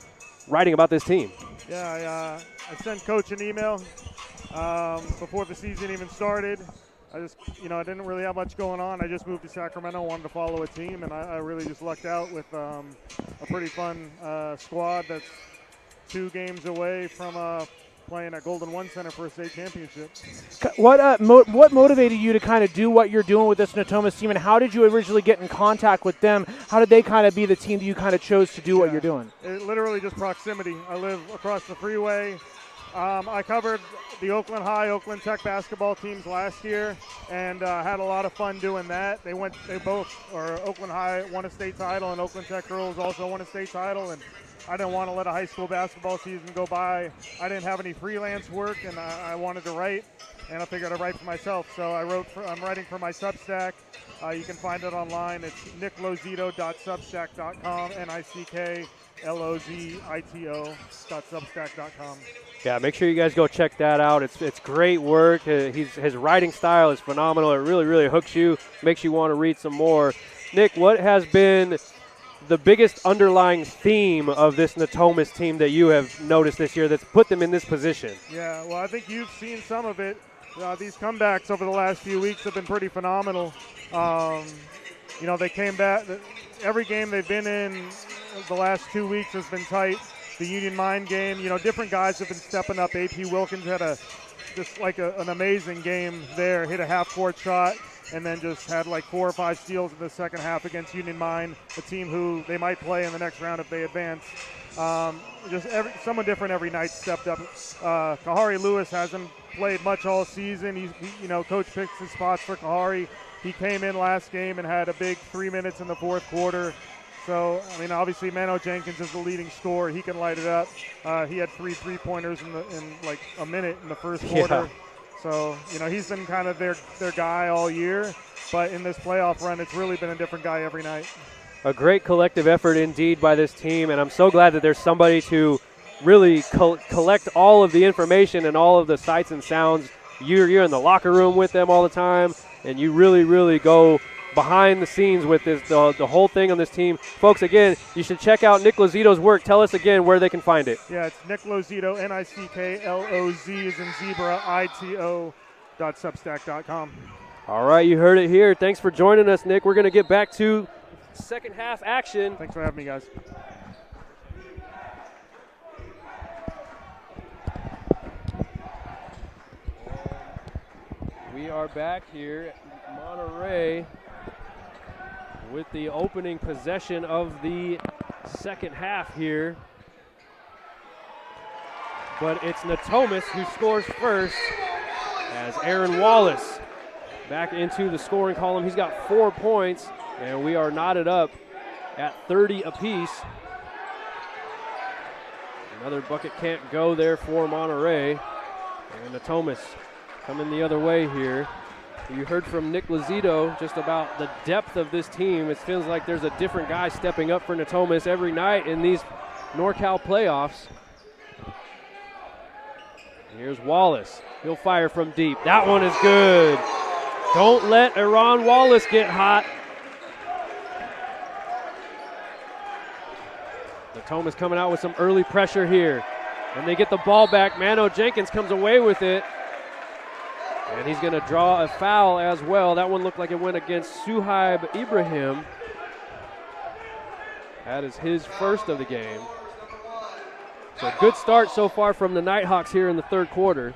writing about this team. Yeah, I sent Coach an email before the season even started. I just, I didn't really have much going on. I just moved to Sacramento, wanted to follow a team, and I really just lucked out with a pretty fun squad that's 2 games away from playing at Golden One Center for a state championship. What motivated you to kind of do what you're doing with this Natomas team, and how did you originally get in contact with them? How did they kind of be the team that you kind of chose to do what you're doing? It literally just proximity. I live across the freeway. I covered the Oakland High, Oakland Tech basketball teams last year, and had a lot of fun doing that. Oakland High won a state title, and Oakland Tech girls also won a state title, and I didn't want to let a high school basketball season go by. I didn't have any freelance work, and I wanted to write, and I figured I'd write for myself. So I'm writing for my Substack. You can find it online. It's nicklozito.substack.com, nicklozito.substack.com. Yeah, make sure you guys go check that out. It's great work. His writing style is phenomenal. It really, really hooks you, makes you want to read some more. Nick, what has been the biggest underlying theme of this Natomas team that you have noticed this year that's put them in this position? Yeah, well, I think you've seen some of it. These comebacks over the last few weeks have been pretty phenomenal. They came back. Every game they've been in the last 2 weeks has been tight. The Union Mine game, different guys have been stepping up. AP Wilkins had an amazing game there, hit a half-court shot, and then just had like 4 or 5 steals in the second half against Union Mine, a team who they might play in the next round if they advance. Someone different every night stepped up. Kahari Lewis hasn't played much all season. Coach picks his spots for Kahari. He came in last game and had a big 3 minutes in the fourth quarter. So, obviously Mano Jenkins is the leading scorer. He can light it up. He had 3 3-pointers in like a minute in the first quarter. Yeah. So, he's been kind of their guy all year. But in this playoff run, it's really been a different guy every night. A great collective effort indeed by this team, and I'm so glad that there's somebody to really collect all of the information and all of the sights and sounds. You're in the locker room with them all the time, and you really, really go behind the scenes with the whole thing on this team. Folks, again, you should check out Nick Lozito's work. Tell us again where they can find it. Yeah, it's Nick Lozito, NICKLOZ as in zebra, ITO.substack.com. All right, you heard it here. Thanks for joining us, Nick. We're going to get back to second half action. Thanks for having me, guys. We are back here at Monterey with the opening possession of the second half here. But it's Natomas who scores first as Aaron Wallace back into the scoring column. He's got 4 points, and we are knotted up at 30 apiece. Another bucket can't go there for Monterey. And Natomas coming the other way here. You heard from Nick Lozito just about the depth of this team. It feels like there's a different guy stepping up for Natomas every night in these NorCal playoffs. Here's Wallace. He'll fire from deep. That one is good. Don't let Aaron Wallace get hot. Natomas coming out with some early pressure here. And they get the ball back. Mano Jenkins comes away with it. And he's going to draw a foul as well. That one looked like it went against Suhaib Ibrahim. That is his first of the game. So good start so far from the Nighthawks here in the third quarter.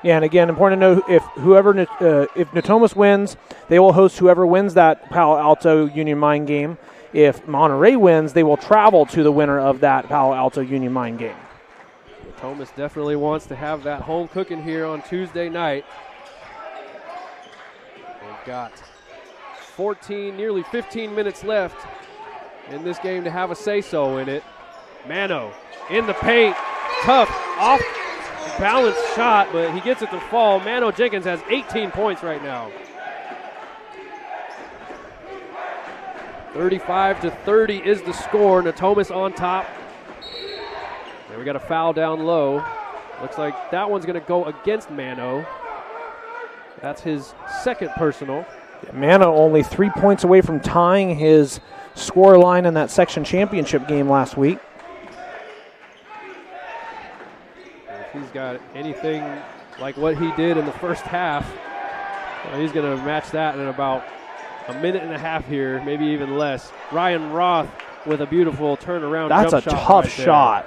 Yeah, and again, important to know if Natomas wins, they will host whoever wins that Palo Alto Union Mine game. If Monterey wins, they will travel to the winner of that Palo Alto Union Mine game. Natomas definitely wants to have that home cooking here on Tuesday night. They've got 14, nearly 15 minutes left in this game to have a say-so in it. Mano in the paint, tough, off-balance shot, but he gets it to fall. Mano Jenkins has 18 points right now. 35-30 is the score. Natomas on top. And we got a foul down low. Looks like that one's going to go against Mano. That's his second personal. Mano only 3 points away from tying his score line in that section championship game last week. If he's got anything like what he did in the first half, he's going to match that in about a minute and a half here, maybe even less. Ryan Roth with a beautiful turnaround That's jump a shot. tough right there. shot.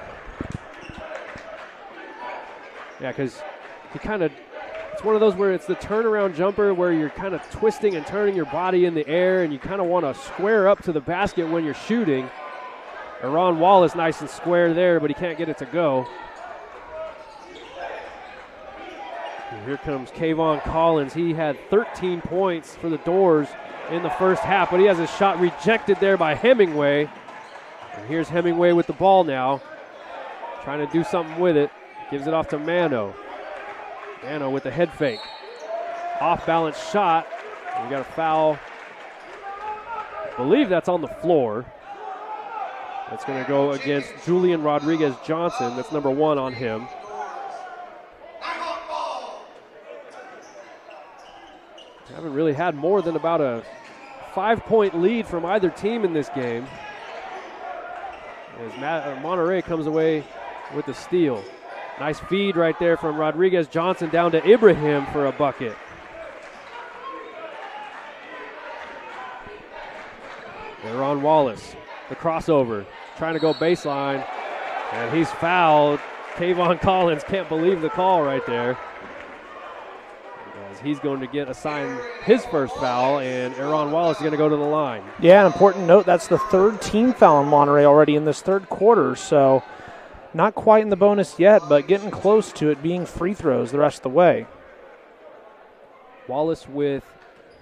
Yeah, because he kind of, it's one of those where it's the turnaround jumper where you're kind of twisting and turning your body in the air and you kind of want to square up to the basket when you're shooting. Aaron Wallace nice and square there, but he can't get it to go. And here comes Kayvon Collins. He had 13 points for the Doors in the first half, but he has a shot rejected there by Hemingway. And here's Hemingway with the ball now, trying to do something with it. Gives it off to Mano. Mano with the head fake. Off-balance shot. We got a foul. I believe that's on the floor. That's going to go against Julian Rodriguez-Johnson. That's number 1 on him. Haven't really had more than about a 5-point lead from either team in this game. As Monterey comes away with the steal. Nice feed right there from Rodriguez-Johnson down to Ibrahim for a bucket. Aaron Wallace, the crossover, trying to go baseline, and he's fouled. Kayvon Collins can't believe the call right there. As he's going to get assigned his first foul, and Aaron Wallace is going to go to the line. Yeah, an important note, that's the 3rd team foul on Monterey already in this 3rd quarter, so not quite in the bonus yet, but getting close to it being free throws the rest of the way. Wallace with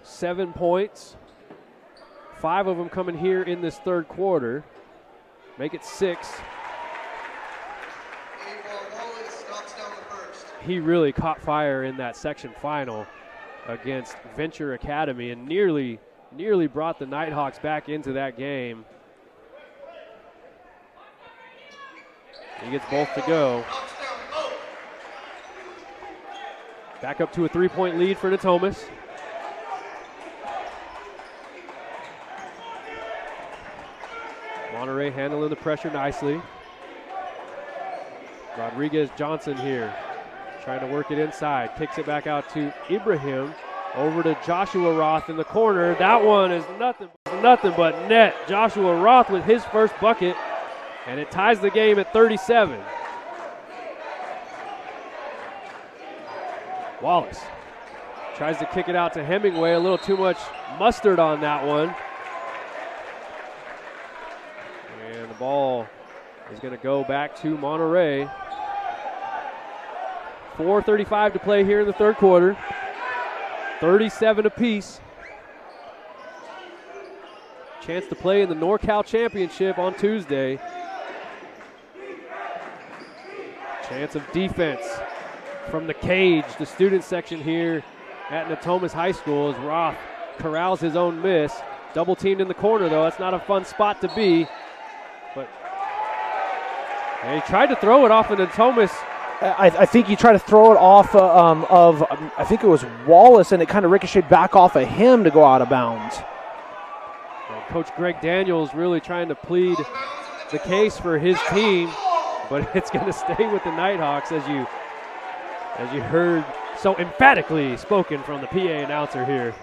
7 points. 5 of them coming here in this 3rd quarter. Make it 6. He really caught fire in that section final against Venture Academy and nearly brought the Nighthawks back into that game. He gets both to go. Back up to a 3-point lead for Natomas. Monterey handling the pressure nicely. Rodriguez-Johnson here, trying to work it inside. Kicks it back out to Ibrahim. Over to Joshua Roth in the corner. That one is nothing but net. Joshua Roth with his first bucket. And it ties the game at 37. Wallace tries to kick it out to Hemingway. A little too much mustard on that one. And the ball is going to go back to Monterey. 4:35 to play here in the 3rd quarter. 37 apiece. Chance to play in the NorCal Championship on Tuesday. Chance of defense from the cage, the student section here at Natomas High School, as Roth corrals his own miss. Double teamed in the corner, though. That's not a fun spot to be. But he tried to throw it off of Natomas. I think he tried to throw it off I think it was Wallace, and it kind of ricocheted back off of him to go out of bounds. And Coach Greg Daniels really trying to plead the case for his team, but it's going to stay with the Nighthawks, as you heard so emphatically spoken from the PA announcer here.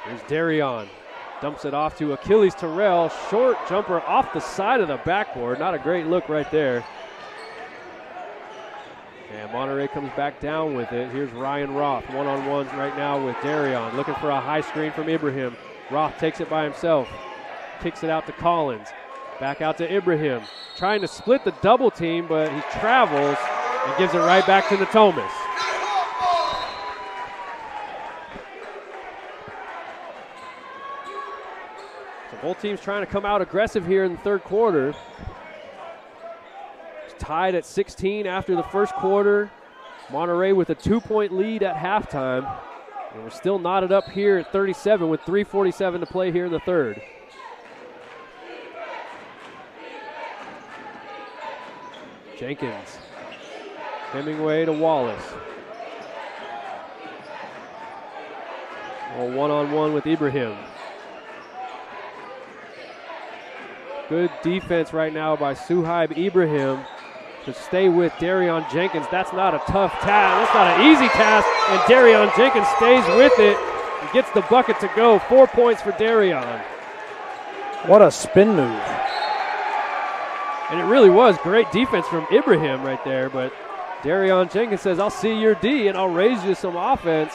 Here's Darion. Dumps it off to Achilles Terrell. Short jumper off the side of the backboard. Not a great look right there. And Monterey comes back down with it. Here's Ryan Roth. One-on-ones right now with Darion. Looking for a high screen from Ibrahim. Roth takes it by himself. Kicks it out to Collins. Back out to Ibrahim. Trying to split the double team, but he travels and gives it right back to Natomas. So both teams trying to come out aggressive here in the 3rd quarter. It's tied at 16 after the 1st quarter. Monterey with a 2-point lead at halftime. And we're still knotted up here at 37 with 3:47 to play here in the 3rd. Jenkins. Hemingway to Wallace. A one-on-one with Ibrahim. Good defense right now by Suhaib Ibrahim to stay with Darion Jenkins. That's not a tough task. That's not an easy task. And Darion Jenkins stays with it and gets the bucket to go. 4 points for Darion. What a spin move. And it really was great defense from Ibrahim right there. But Darion Jenkins says, I'll see your D and I'll raise you some offense.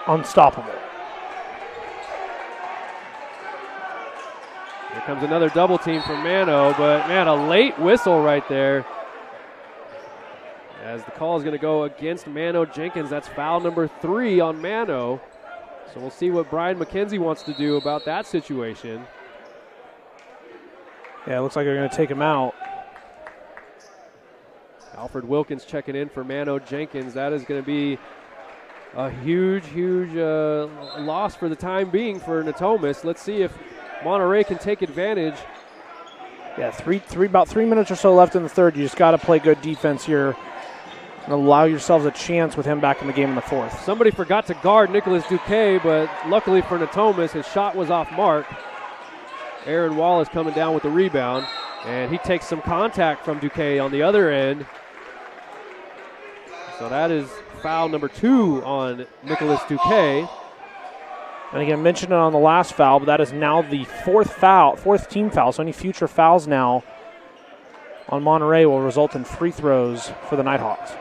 Unstoppable. Here comes another double team from Mano, but man, a late whistle right there. As the call is going to go against Mano Jenkins. That's foul number 3 on Mano. So we'll see what Brian McKenzie wants to do about that situation. Yeah, it looks like they're going to take him out. Alfred Wilkins checking in for Mano Jenkins. That is going to be a huge loss for the time being for Natomas. Let's see if Monterey can take advantage. Yeah, about 3 minutes or so left in the third. You just got to play good defense here and allow yourselves a chance with him back in the game in the fourth. Somebody forgot to guard Nicholas Duque, but luckily for Natomas, his shot was off mark. Aaron Wallace coming down with the rebound, and he takes some contact from Duque on the other end. So that is foul number 2 on Nicholas Duque. And again, mentioned it on the last foul, but that is now the fourth team foul. So any future fouls now on Monterey will result in free throws for the Nighthawks.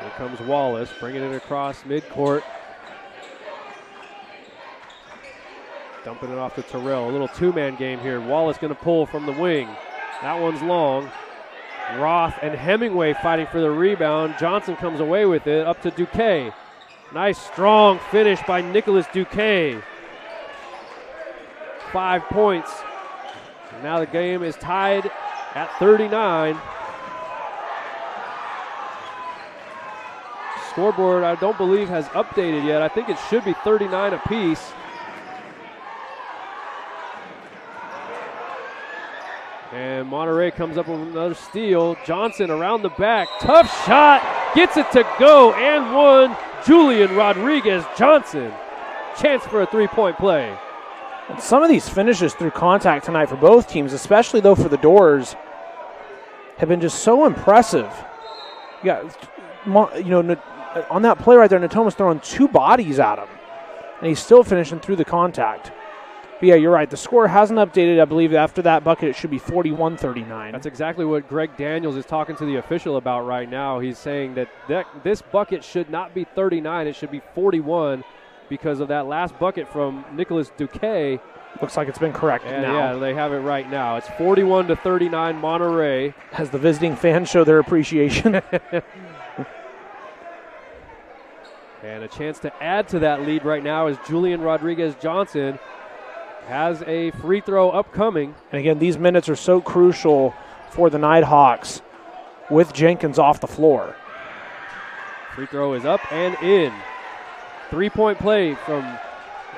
Here comes Wallace, bringing it across midcourt. Dumping it off to Terrell. A little two-man game here. Wallace going to pull from the wing. That one's long. Roth and Hemingway fighting for the rebound. Johnson comes away with it, up to Duque. Nice, strong finish by Nicholas Duque. 5 points. And now the game is tied at 39. Scoreboard, I don't believe, has updated yet. I think it should be 39 apiece. And Monterey comes up with another steal. Johnson around the back. Tough shot. Gets it to go and one. Julian Rodriguez Johnson. Chance for a three-point play. And some of these finishes through contact tonight for both teams, especially though for the Doors, have been just so impressive. On that play right there, Natomas throwing 2 bodies at him, and he's still finishing through the contact. But yeah, you're right. The score hasn't updated. I believe after that bucket, it should be 41-39. That's exactly what Greg Daniels is talking to the official about right now. He's saying that this bucket should not be 39. It should be 41 because of that last bucket from Nicholas Duque. Looks like it's been corrected now. Yeah, they have it right now. It's 41-39 Monterey. As the visiting fans show their appreciation. And a chance to add to that lead right now is Julian Rodriguez Johnson. Has a free throw upcoming. And again, these minutes are so crucial for the Nighthawks with Jenkins off the floor. Free throw is up and in. 3-point play from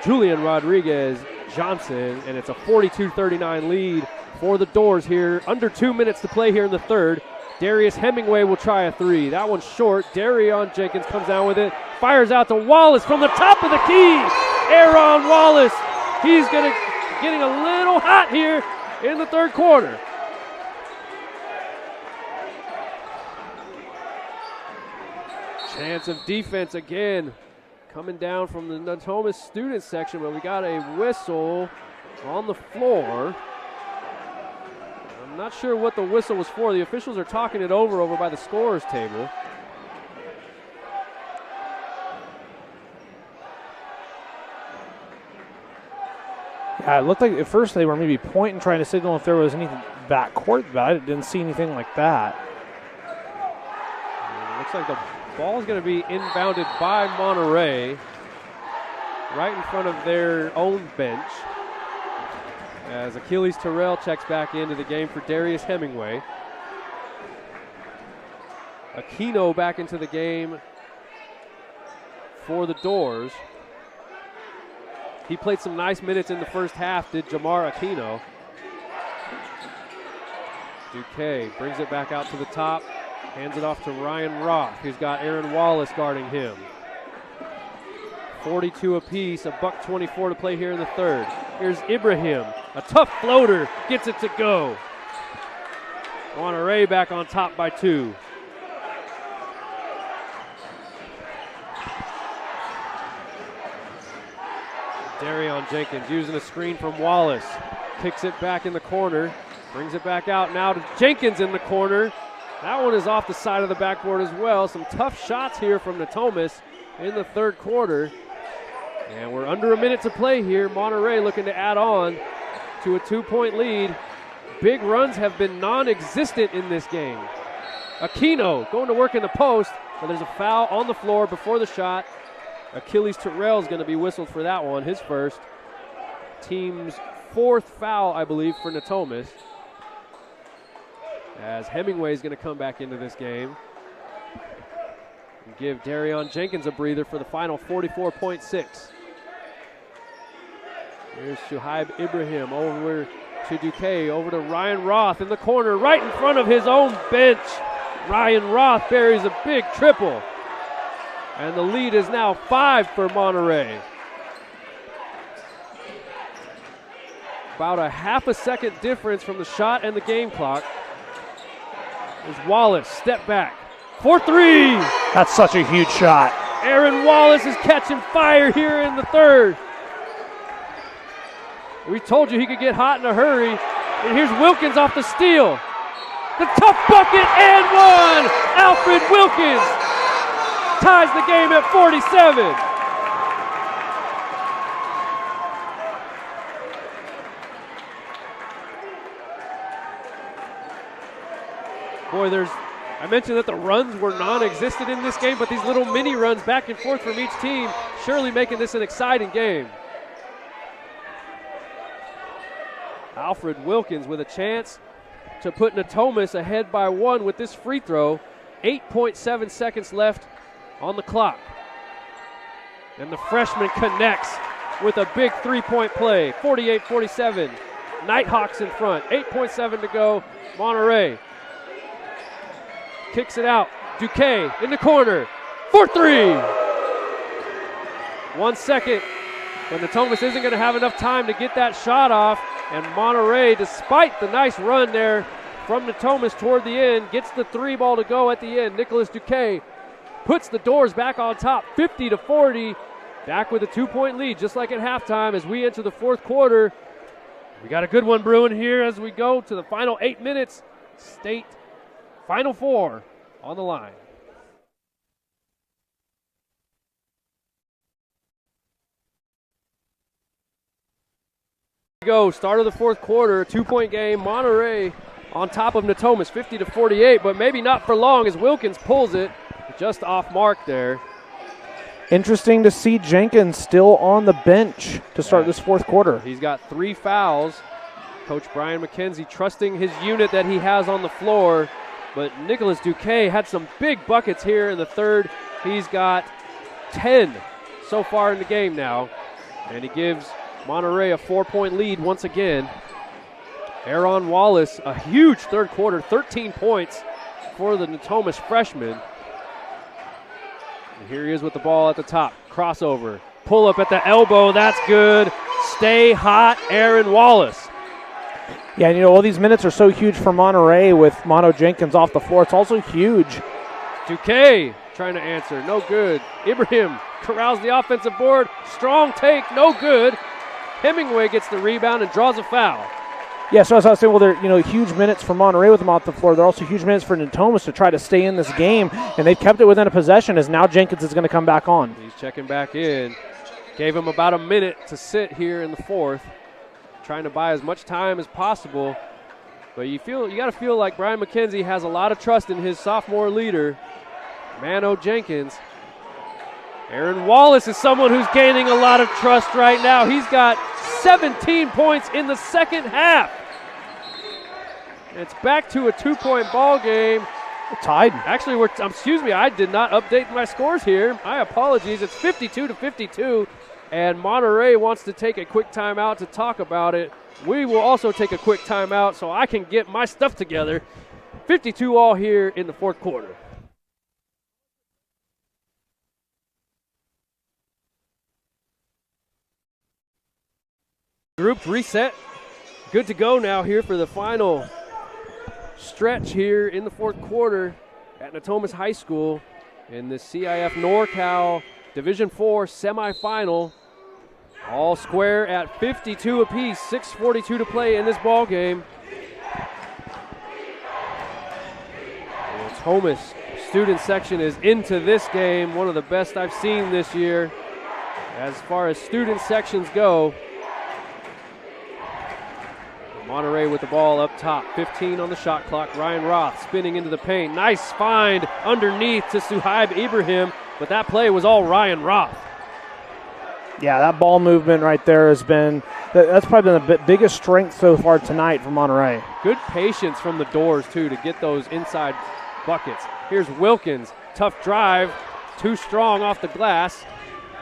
Julian Rodriguez Johnson, and it's a 42-39 lead for the Doors here. Under 2 minutes to play here in the third. Darius Hemingway will try a three. That one's short. Darion Jenkins comes down with it. Fires out to Wallace from the top of the key. Aaron Wallace. He's getting a little hot here in the third quarter. Chance of defense again coming down from the Natomas student section, but we got a whistle on the floor. I'm not sure what the whistle was for. The officials are talking it over by the scorer's table. Yeah, it looked like at first they were maybe pointing, trying to signal if there was anything back court, but I didn't see anything like that. And it looks like the ball is going to be inbounded by Monterey right in front of their own bench as Achilles Terrell checks back into the game for Darius Hemingway. Aquino back into the game for the Doors. He played some nice minutes in the first half, did Jamar Aquino. Duque brings it back out to the top, hands it off to Ryan Roth, who's got Aaron Wallace guarding him. 42 apiece, $1.24 to play here in the third. Here's Ibrahim, a tough floater, gets it to go. Monterey back on top by 2. Darion Jenkins using a screen from Wallace. Kicks it back in the corner. Brings it back out now to Jenkins in the corner. That one is off the side of the backboard as well. Some tough shots here from Natomas in the third quarter. And we're under a minute to play here. Monterey looking to add on to a 2-point lead. Big runs have been non-existent in this game. Aquino going to work in the post, but there's a foul on the floor before the shot. Achilles Terrell is going to be whistled for that one, his first. Team's 4th foul, I believe, for Natomas. As Hemingway is going to come back into this game and give Darion Jenkins a breather for the final 44.6. Here's Shuhaib Ibrahim over to Duque, over to Ryan Roth in the corner, right in front of his own bench. Ryan Roth buries a big triple. And the lead is now 5 for Monterey. About a half a second difference from the shot and the game clock. There's Wallace, step back, for 3. That's such a huge shot. Aaron Wallace is catching fire here in the third. We told you he could get hot in a hurry. And here's Wilkins off the steal. The tough bucket and one! Alfred Wilkins ties the game at 47. Boy, I mentioned that the runs were non-existent in this game, but these little mini runs back and forth from each team surely making this an exciting game. Alfred Wilkins with a chance to put Natomas ahead by 1 with this free throw. 8.7 seconds left on the clock. And the freshman connects with a big three-point play. 48-47. Nighthawks in front. 8.7 to go. Monterey kicks it out. Duque in the corner for 3. 1 second. But Natomas isn't going to have enough time to get that shot off. And Monterey, despite the nice run there from Natomas toward the end, gets the 3 ball to go at the end. Nicholas Duque puts the doors back on top, 50-40. Back with a 2-point lead, just like at halftime as we enter the fourth quarter. We got a good one brewing here as we go to the final 8 minutes. State Final 4 on the line. Go, start of the fourth quarter, 2-point game. Monterey on top of Natomas, 50-48, but maybe not for long as Wilkins pulls it just off mark there. Interesting to see Jenkins still on the bench to start this fourth quarter. He's got 3 fouls. Coach Brian McKenzie trusting his unit that he has on the floor, but Nicholas Duque had some big buckets here in the third. He's got 10 so far in the game now, and he gives Monterey a 4-point lead once again. Aaron Wallace, a huge third quarter, 13 points for the Natomas freshman. And here he is with the ball at the top. Crossover, pull up at the elbow, that's good. Stay hot, Aaron Wallace. Yeah, and all these minutes are so huge for Monterey with Mono Jenkins off the floor. It's also huge. Duque trying to answer, no good. Ibrahim corrals the offensive board, strong take, no good. Hemingway gets the rebound and draws a foul. Yeah, so as I was saying, well, they're huge minutes for Monterey with them off the floor. They're also huge minutes for Natomas to try to stay in this game, and they've kept it within a possession as now Jenkins is going to come back on. He's checking back in. Gave him about a minute to sit here in the fourth, trying to buy as much time as possible. But you got to feel like Brian McKenzie has a lot of trust in his sophomore leader, Mano Jenkins. Aaron Wallace is someone who's gaining a lot of trust right now. He's got 17 points in the second half. It's back to a 2-point ball game. We're tied. Actually, I did not update my scores here. My apologies. It's 52-52, and Monterey wants to take a quick timeout to talk about it. We will also take a quick timeout so I can get my stuff together. 52 all here in the fourth quarter. regrouped, reset. Good to go now here for the final stretch here in the fourth quarter at Natomas High School in the CIF NorCal Division IV semifinal. All square at 52 apiece, 6:42 to play in this ball game. The Natomas student section is into this game, one of the best I've seen this year as far as student sections go. Monterey with the ball up top, 15 on the shot clock. Ryan Roth spinning into the paint. Nice find underneath to Suhaib Ibrahim, but that play was all Ryan Roth. Yeah, that ball movement right there has been, that's probably been the biggest strength so far tonight for Monterey. Good patience from the doors, too, to get those inside buckets. Here's Wilkins, tough drive, too strong off the glass,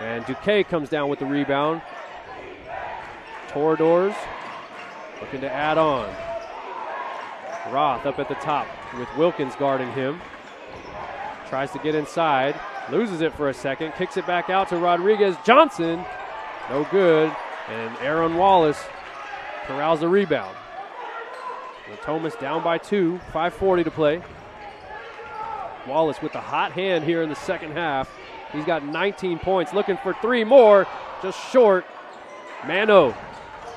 and Duque comes down with the rebound. Toradors looking to add on. Roth up at the top with Wilkins guarding him. Tries to get inside, loses it for a second, kicks it back out to Rodriguez Johnson. No good, and Aaron Wallace corrals the rebound. Thomas down by 2, 5:40 to play. Wallace with the hot hand here in the second half. He's got 19 points, looking for 3 more, just short. Mano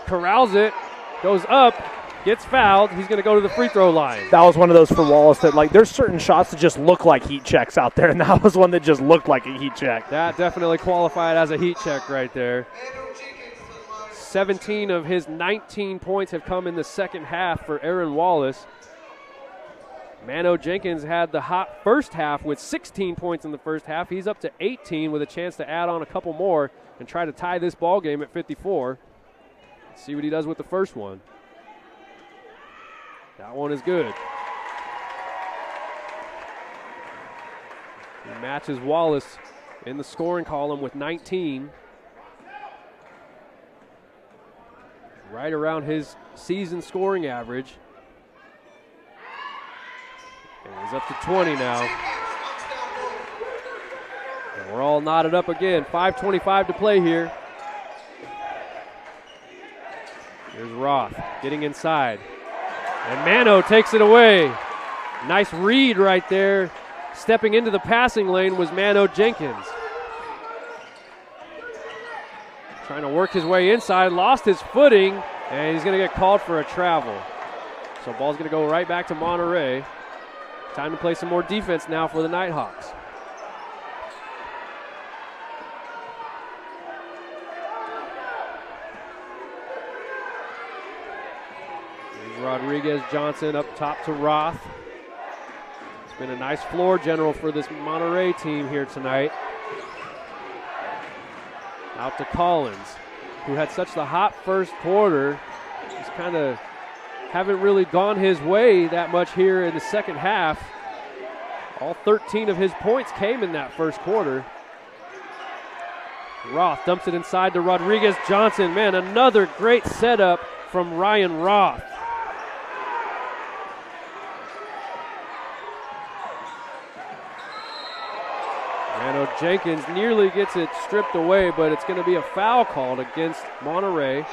corrals it, goes up, gets fouled. He's going to go to the free throw line. That was one of those for Wallace that, like, there's certain shots that just look like heat checks out there, and that was one that just looked like a heat check. That definitely qualified as a heat check right there. 17 of his 19 points have come in the second half for Aaron Wallace. Mano Jenkins had the hot first half with 16 points in the first half. He's up to 18 with a chance to add on a couple more and try to tie this ball game at 54. Let's see what he does with the first one. That one is good. He matches Wallace in the scoring column with 19. Right around his season scoring average. And he's up to 20 now. And we're all knotted up again. 5:25 to play here. Here's Roth getting inside. And Mano takes it away. Nice read right there. Stepping into the passing lane was Mano Jenkins. Trying to work his way inside, lost his footing, and he's going to get called for a travel. So ball's going to go right back to Monterey. Time to play some more defense now for the Nighthawks. Rodriguez Johnson up top to Roth. It's been a nice floor general for this Monterey team here tonight. Out to Collins, who had such the hot first quarter. He's kind of haven't really gone his way that much here in the second half. All 13 of his points came in that first quarter. Roth dumps it inside to Rodriguez Johnson. Man, another great setup from Ryan Roth. Mano Jenkins nearly gets it stripped away, but it's going to be a foul called against Monterey.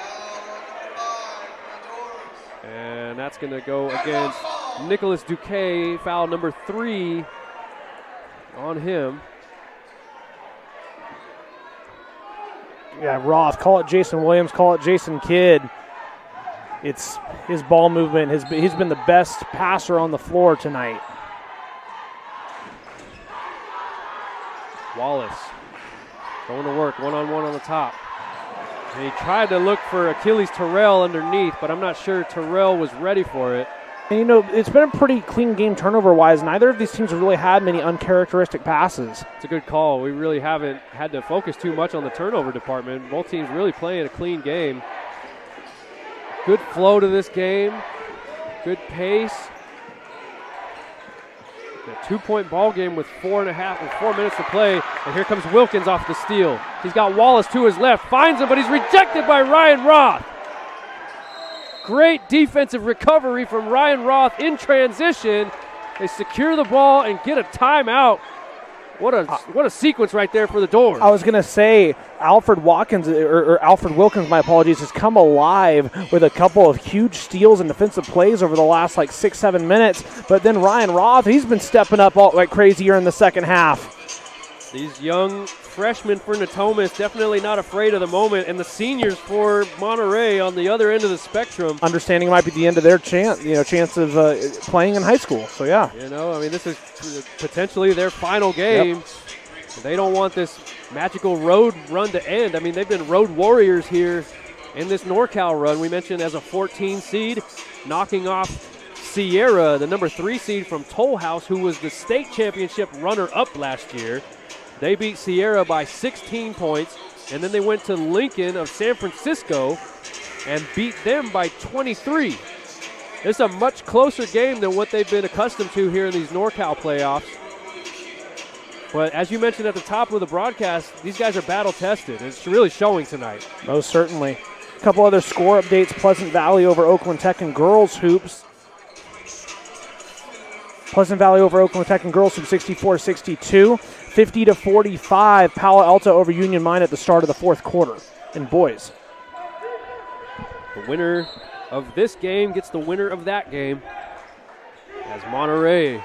And that's going to go against Nicholas Duque, foul number 3 on him. Yeah, Roth, call it Jason Williams, call it Jason Kidd. It's his ball movement. He's been the best passer on the floor tonight. Wallace going to work, one-on-one on the top. And he tried to look for Achilles Terrell underneath, but I'm not sure Terrell was ready for it. And, you know, it's been a pretty clean game turnover-wise. Neither of these teams have really had many uncharacteristic passes. It's a good call. We really haven't had to focus too much on the turnover department. Both teams really playing a clean game. Good flow to this game. Good pace. A 2-point ball game with 4 minutes to play. And here comes Wilkins off the steal. He's got Wallace to his left. Finds him, but he's rejected by Ryan Roth. Great defensive recovery from Ryan Roth in transition. They secure the ball and get a timeout What a sequence right there for the Doors. I was going to say Alfred Wilkins, my apologies, has come alive with a couple of huge steals and defensive plays over the last 6-7 minutes. But then Ryan Roth, he's been stepping up like crazy here in the second half. These young freshmen for Natomas definitely not afraid of the moment, and the seniors for Monterey on the other end of the spectrum. Understanding it might be the end of their chance of playing in high school. So, yeah. This is potentially their final game. Yep. They don't want this magical road run to end. They've been road warriors here in this NorCal run. We mentioned as a 14 seed, knocking off Sierra, the number 3 seed from Toll House, who was the state championship runner-up last year. They beat Sierra by 16 points, and then they went to Lincoln of San Francisco and beat them by 23. It's a much closer game than what they've been accustomed to here in these NorCal playoffs. But as you mentioned at the top of the broadcast, these guys are battle-tested. It's really showing tonight. Most certainly. A couple other score updates. Pleasant Valley over Oakland Tech in girls hoops. Pleasant Valley over Oakland Tech in girls hoops 64-62. 50-45, Palo Alto over Union Mine at the start of the fourth quarter in boys. The winner of this game gets the winner of that game, as Monterey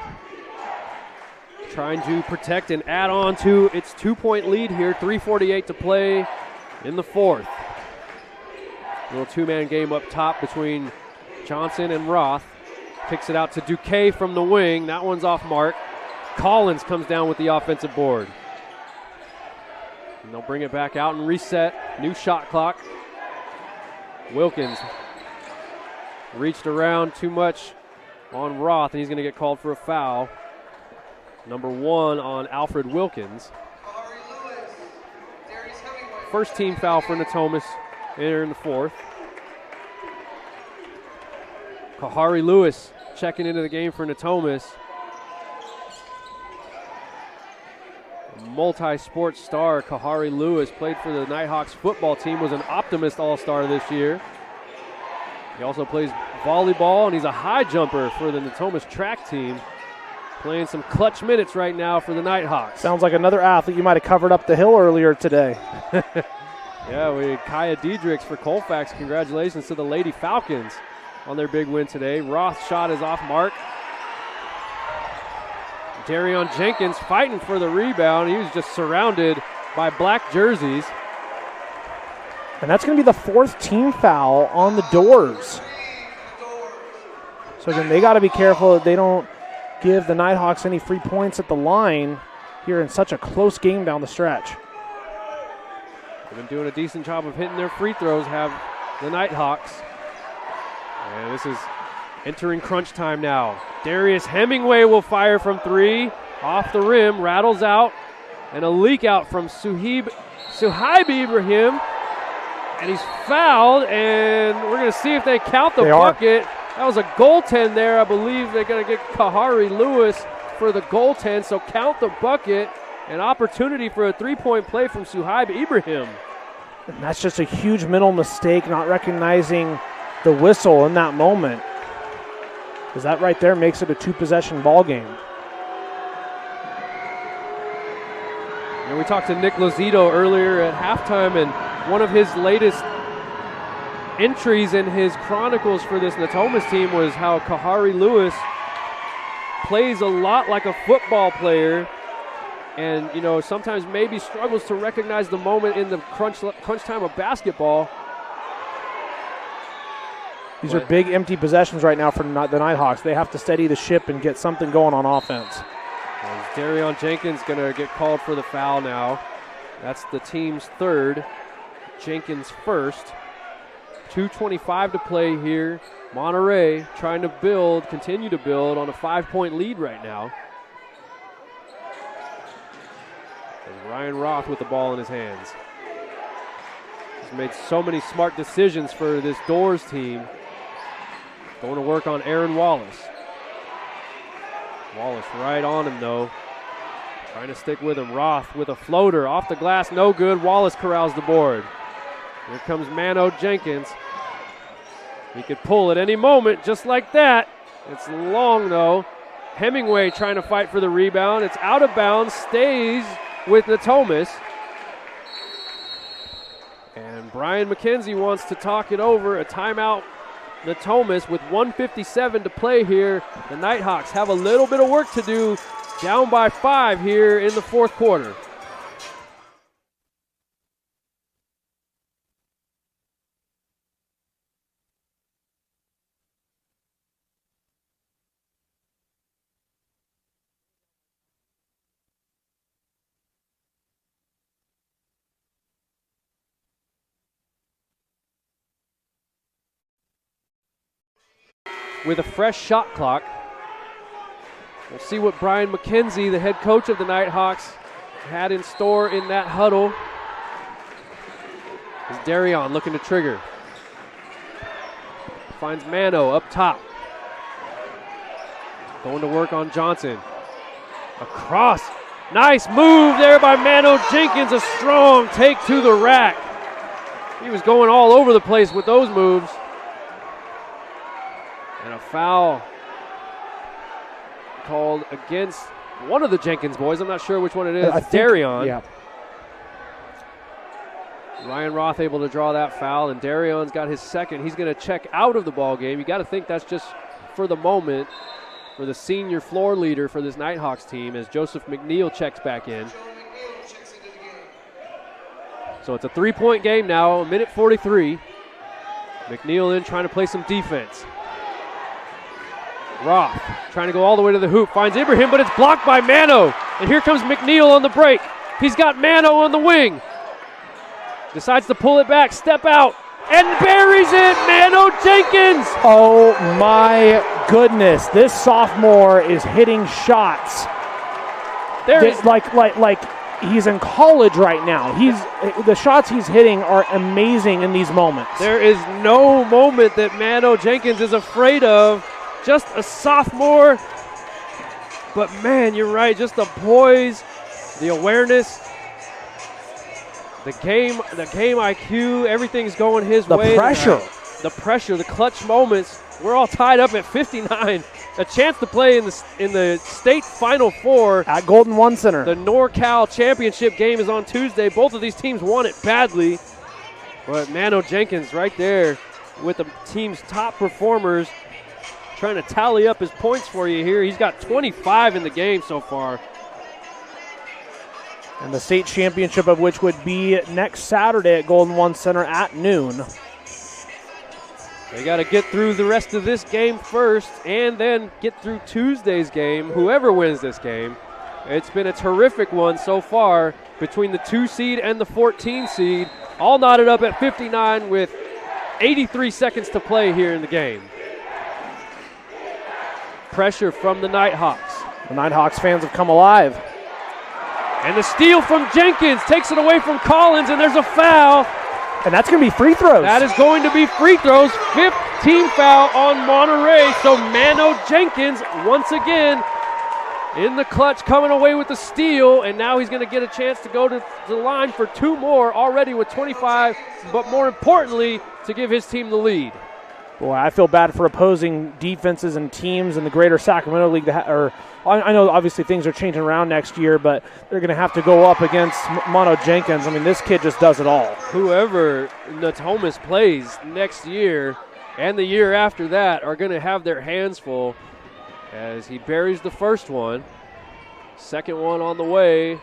trying to protect and add on to its 2-point lead here. 3:48 to play in the fourth. Little two-man game up top between Johnson and Roth. Kicks it out to Duque from the wing. That one's off mark. Collins comes down with the offensive board. And they'll bring it back out and reset. New shot clock. Wilkins reached around too much on Roth, and he's going to get called for a foul. Number 1 on Alfred Wilkins. First team foul for Natomas here in the fourth. Kahari Lewis checking into the game for Natomas. Multi-sport star Kahari Lewis played for the Nighthawks football team, was an Optimist All-Star this year. He also plays volleyball, and he's a high jumper for the Natomas track team, playing some clutch minutes right now for the Nighthawks. Sounds like another athlete you might have covered up the hill earlier today. Yeah, we had Kaya Diedrichs for Colfax. Congratulations to the Lady Falcons on their big win today. Roth's shot is off mark. Darion Jenkins fighting for the rebound. He was just surrounded by black jerseys. And that's going to be the fourth team foul on the Doors. So again, they got to be careful that they don't give the Nighthawks any free points at the line here in such a close game down the stretch. They've been doing a decent job of hitting their free throws, have the Nighthawks. And this is entering crunch time now. Darius Hemingway will fire from 3. Off the rim, rattles out. And a leak out from Suhaib Ibrahim. And he's fouled, and we're going to see if they count the bucket. That was a goaltend there. I believe they're going to get Kahari Lewis for the goaltend. So count the bucket. An opportunity for a 3-point play from Suhaib Ibrahim. And that's just a huge mental mistake, not recognizing the whistle in that moment. Because that right there makes it a 2-possession ball game. And we talked to Nick Lozito earlier at halftime, and one of his latest entries in his chronicles for this Natomas team was how Kahari Lewis plays a lot like a football player, and sometimes maybe struggles to recognize the moment in the crunch time of basketball. These are big empty possessions right now for the Nighthawks. They have to steady the ship and get something going on offense. Darion Jenkins going to get called for the foul now. That's the team's third. Jenkins first. 2:25 to play here. Monterey trying to continue to build on a 5-point lead right now. And Ryan Roth with the ball in his hands. He's made so many smart decisions for this Doors team. Going to work on Aaron Wallace. Wallace right on him, though. Trying to stick with him. Roth with a floater. Off the glass, no good. Wallace corrals the board. Here comes Mano Jenkins. He could pull at any moment, just like that. It's long, though. Hemingway trying to fight for the rebound. It's out of bounds, stays with Natomas. And Brian McKenzie wants to talk it over. A timeout, Natomas, with 1:57 to play here. The Nighthawks have a little bit of work to do, down by 5 here in the fourth quarter. With a fresh shot clock. We'll see what Brian McKenzie, the head coach of the Nighthawks, had in store in that huddle. Is Darion looking to trigger. Finds Mano up top. Going to work on Johnson. Across. Nice move there by Mano Jenkins. A strong take to the rack. He was going all over the place with those moves. And a foul called against one of the Jenkins boys. I'm not sure which one it is. Darion. Yeah. Ryan Roth able to draw that foul, and Darion's got his second. He's going to check out of the ball game. You got to think that's just for the moment for the senior floor leader for this Nighthawks team as Joseph McNeil checks back in. So it's a 3-point game now, a minute 43. McNeil in trying to play some defense. Roth trying to go all the way to the hoop, finds Ibrahim, but it's blocked by Mano. And here comes McNeil on the break. He's got Mano on the wing. Decides to pull it back, step out, and buries it, Mano Jenkins. Oh my goodness, this sophomore is hitting shots. Like he's in college right now. The shots he's hitting are amazing in these moments. There is no moment that Mano Jenkins is afraid of. Just a sophomore, but man, you're right, just the poise, the awareness, the game IQ, everything's going his way. The pressure, the clutch moments. We're all tied up at 59. A chance to play in the state Final Four at Golden One Center. The NorCal championship game is on Tuesday. Both of these teams want it badly, but Mano Jenkins right there with the team's top performers, trying to tally up his points for you here. He's got 25 in the game so far. And the state championship of which would be next Saturday at Golden One Center at noon. They got to get through the rest of this game first and then get through Tuesday's game, whoever wins this game. It's been a terrific one so far between the 2 seed and the 14 seed, all knotted up at 59 with 83 seconds to play here in the game. Pressure from the Nighthawks. The Nighthawks fans have come alive. And the steal from Jenkins takes it away from Collins, and there's a foul. And that's going to be free throws. That is going to be free throws. 5th team foul on Monterey. So Mano Jenkins once again in the clutch, coming away with the steal, and now he's going to get a chance to go to the line for 2 more already with 25, but more importantly, to give his team the lead. Boy, I feel bad for opposing defenses and teams in the Greater Sacramento League. I know obviously things are changing around next year, but they're going to have to go up against Mano Jenkins. I mean, this kid just does it all. Whoever Natomas plays next year and the year after that are going to have their hands full as he buries the first one. Second one on the way.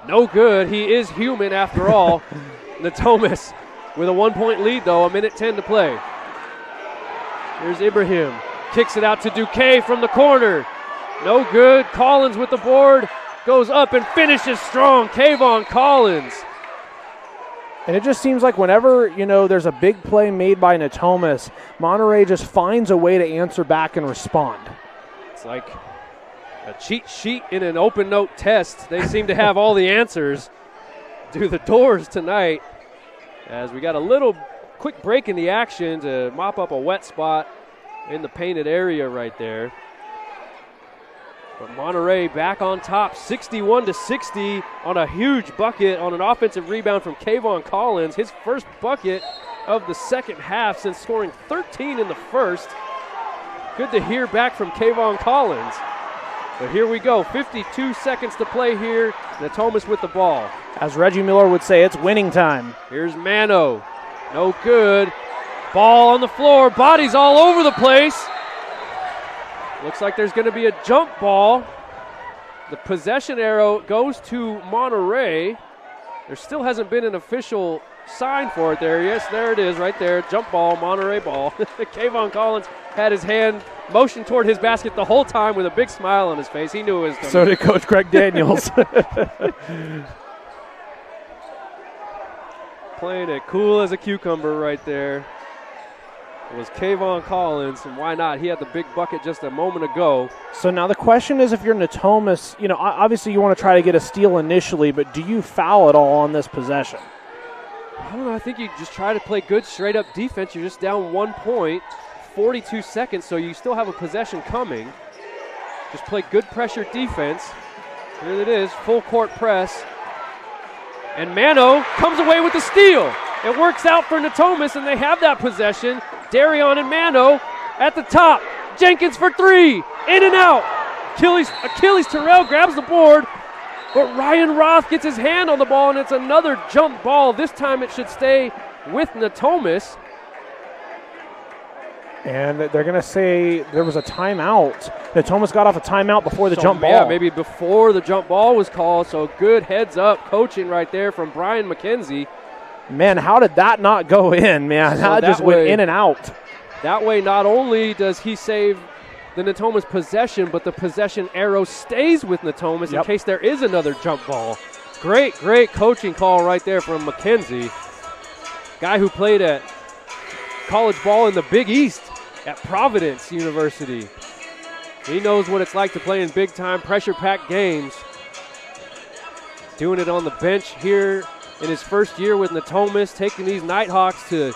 No good. He is human after all. Natomas with a 1-point lead, though, a minute 10 to play. Here's Ibrahim. Kicks it out to Duque from the corner. No good. Collins with the board. Goes up and finishes strong. Kayvon Collins. And it just seems like whenever, there's a big play made by Natomas, Monterey just finds a way to answer back and respond. It's like a cheat sheet in an open note test. They seem to have all the answers. Do the Doors tonight as we got a little quick break in the action to mop up a wet spot in the painted area right there. But Monterey back on top, 61-60 on a huge bucket on an offensive rebound from Kayvon Collins. His first bucket of the second half since scoring 13 in the first. Good to hear back from Kayvon Collins. But here we go, 52 seconds to play here. Natomas with the ball. As Reggie Miller would say, it's winning time. Here's Mano. No good. Ball on the floor. Bodies all over the place. Looks like there's going to be a jump ball. The possession arrow goes to Monterey. There still hasn't been an official sign for it there. Yes, there it is right there. Jump ball, Monterey ball. Kayvon Collins had his hand motioned toward his basket the whole time with a big smile on his face. He knew it was coming. So did Coach Greg Daniels. Playing it cool as a cucumber right there. It was Kayvon Collins, and why not? He had the big bucket just a moment ago. So now the question is, if you're Natomas, obviously you want to try to get a steal initially, but do you foul at all on this possession? I don't know. I think you just try to play good straight-up defense. You're just down 1 point, 42 seconds, so you still have a possession coming. Just play good pressure defense. Here it is, full court press. And Mano comes away with the steal. It works out for Natomas, and they have that possession. Darion and Mano at the top. Jenkins for three. In and out. Achilles Terrell grabs the board, but Ryan Roth gets his hand on the ball, and it's another jump ball. This time it should stay with Natomas. And they're going to say there was a timeout. Natomas got off a timeout before the jump ball. Yeah, maybe before the jump ball was called, so good heads-up coaching right there from Brian McKenzie. Man, how did that not go in, man? So that just went in and out. That way, not only does he save the Natomas possession, but the possession arrow stays with Natomas in case there is another jump ball. Great coaching call right there from McKenzie. Guy who played at college ball in the Big East at Providence University. He knows what it's like to play in big-time pressure-packed games. Doing it on the bench here in his first year with Natomas, taking these Nighthawks to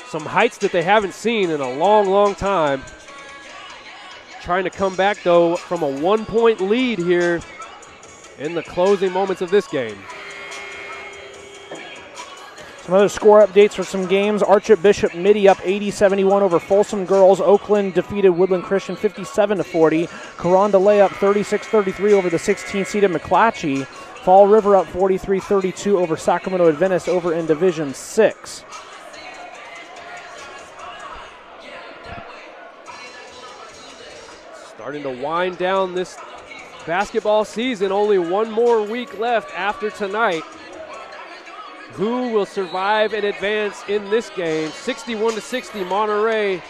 some heights that they haven't seen in a long time. Trying to come back, though, from a 1 point lead here in the closing moments of this game. Some other score updates for some games. Archbishop Mitty up 80-71 over Folsom Girls. Oakland defeated Woodland Christian 57-40. Carondelet up 36-33 over the 16th-seeded McClatchy. Fall River up 43-32 over Sacramento Adventist over in Division 6. Starting to wind down this basketball season. Only one more week left after tonight. Who will survive and advance in this game? 61-60, Monterey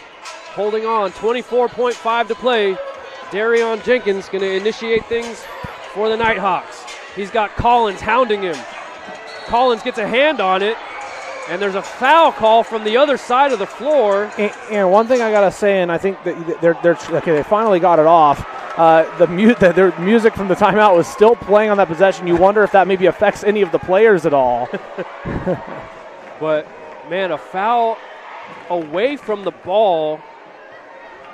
holding on. 24.5 to play. Darion Jenkins going to initiate things for the Nighthawks. He's got Collins hounding him. Collins gets a hand on it, and there's a foul call from the other side of the floor. And one thing I got to say, and I think that they finally got it off. Their music from the timeout was still playing on that possession. You wonder if that maybe affects any of the players at all. But, man, a foul away from the ball.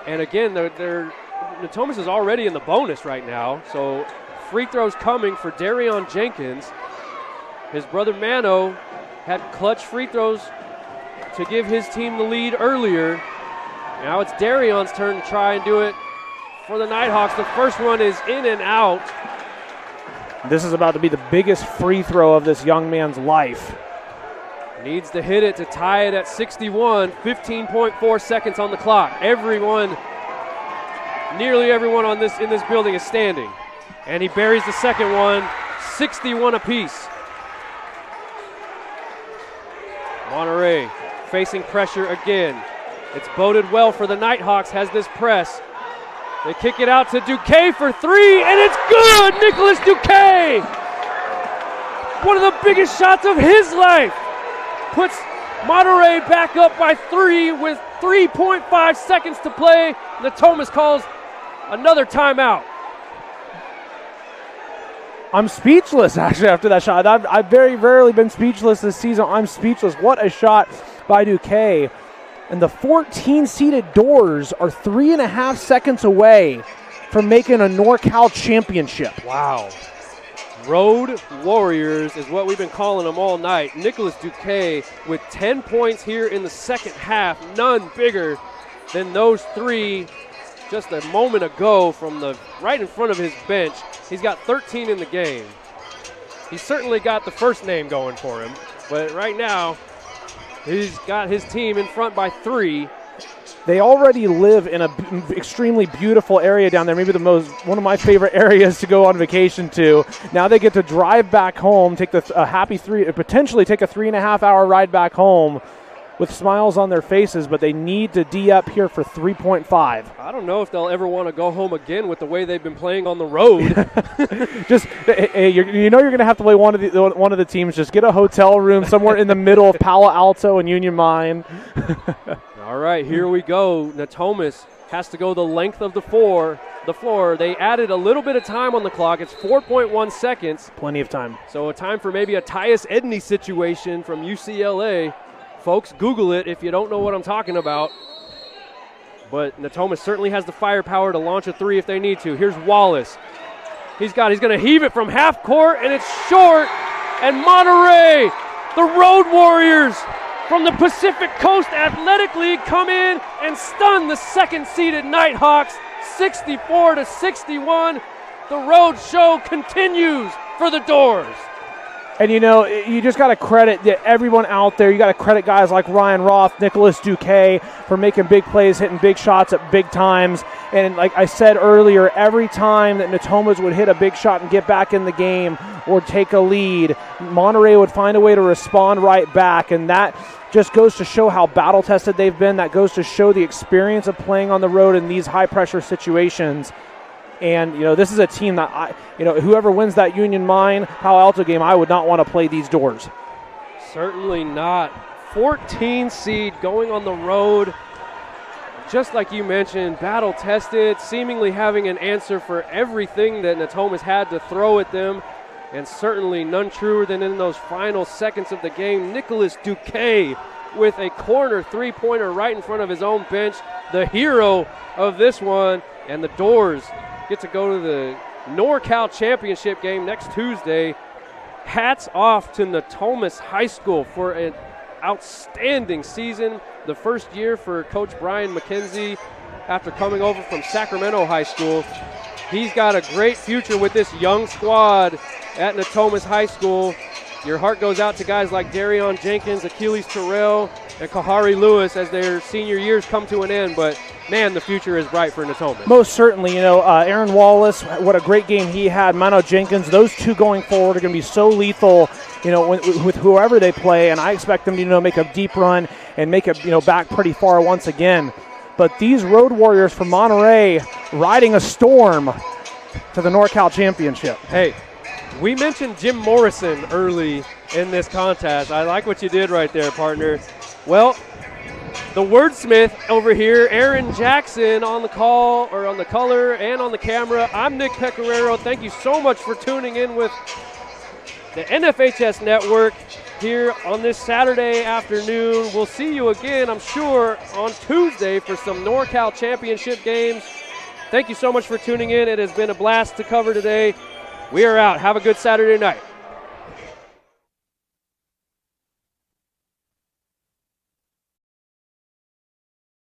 And, again, Natomas is already in the bonus right now. So free throws coming for Darion Jenkins. His brother Mano had clutch free throws to give his team the lead earlier. Now it's Darion's turn to try and do it for the Nighthawks. The first one is in and out. This is about to be the biggest free throw of this young man's life. Needs to hit it to tie it at 61. 15.4 seconds on the clock. Nearly everyone in this building is standing. And he buries the second one, 61 apiece. Monterey facing pressure again. It's boded well for the Nighthawks, has this press. They kick it out to Duque for three, and it's good! Nicholas Duque! One of the biggest shots of his life. Puts Monterey back up by three with 3.5 seconds to play. Natomas calls another timeout. I'm speechless, actually, after that shot. I've very rarely been speechless this season. I'm speechless. What a shot by Duque. And the 14-seeded Doors are 3.5 seconds away from making a NorCal championship. Wow. Road Warriors is what we've been calling them all night. Nicholas Duque with 10 points here in the second half. None bigger than those three just a moment ago from the right in front of his bench. He's got 13 in the game. He's certainly got the first name going for him, but right now he's got his team in front by 3. They already live in an extremely beautiful area down there, maybe one of my favorite areas to go on vacation to. Now they get to drive back home, take potentially take a 3.5-hour ride back home with smiles on their faces, but they need to D up here for 3.5. I don't know if they'll ever want to go home again with the way they've been playing on the road. You're going to have to play one of the teams. Just get a hotel room somewhere in the middle of Palo Alto and Union Mine. All right, here we go. Natomas has to go the length of the floor. They added a little bit of time on the clock. It's 4.1 seconds. Plenty of time. So a time for maybe a Tyus Edney situation from UCLA. Folks, Google it if you don't know what I'm talking about. But Natomas certainly has the firepower to launch a 3 if they need to. Here's Wallace. He's going to heave it from half court, and it's short. And Monterey, the Road Warriors from the Pacific Coast Athletic League, come in and stun the second-seeded Nighthawks 64-61. The road show continues for the Doors. And, you just got to credit everyone out there. You got to credit guys like Ryan Roth, Nicholas Duque for making big plays, hitting big shots at big times. And like I said earlier, every time that Natomas would hit a big shot and get back in the game or take a lead, Monterey would find a way to respond right back. And that just goes to show how battle-tested they've been. That goes to show the experience of playing on the road in these high-pressure situations. And, this is a team that, whoever wins that Union Mine Palo Alto game, I would not want to play these Doors. Certainly not. 14 seed going on the road. Just like you mentioned, battle-tested, seemingly having an answer for everything that Natomas had to throw at them. And certainly none truer than in those final seconds of the game. Nicholas Duque with a corner three-pointer right in front of his own bench. The hero of this one. And the Doors get to go to the NorCal Championship game next Tuesday. Hats off to Natomas High School for an outstanding season. The first year for Coach Brian McKenzie after coming over from Sacramento High School. He's got a great future with this young squad at Natomas High School. Your heart goes out to guys like Darion Jenkins, Achilles Terrell, and Kahari Lewis as their senior years come to an end. But, man, the future is bright for Natomas. Most certainly. Aaron Wallace, what a great game he had. Mano Jenkins, those two going forward are going to be so lethal, with whoever they play. And I expect them to, make a deep run and make it, back pretty far once again. But these Road Warriors from Monterey riding a storm to the NorCal Championship. Hey, we mentioned Jim Morrison early in this contest. I like what you did right there, partner. Well, the wordsmith over here, Aaron Jackson, on the call, or on the color, and on the camera. I'm Nick Pecoraro. Thank you so much for tuning in with the NFHS Network here on this Saturday afternoon. We'll see you again, I'm sure, on Tuesday for some NorCal Championship games. Thank you so much for tuning in. It has been a blast to cover today. We are out. Have a good Saturday night.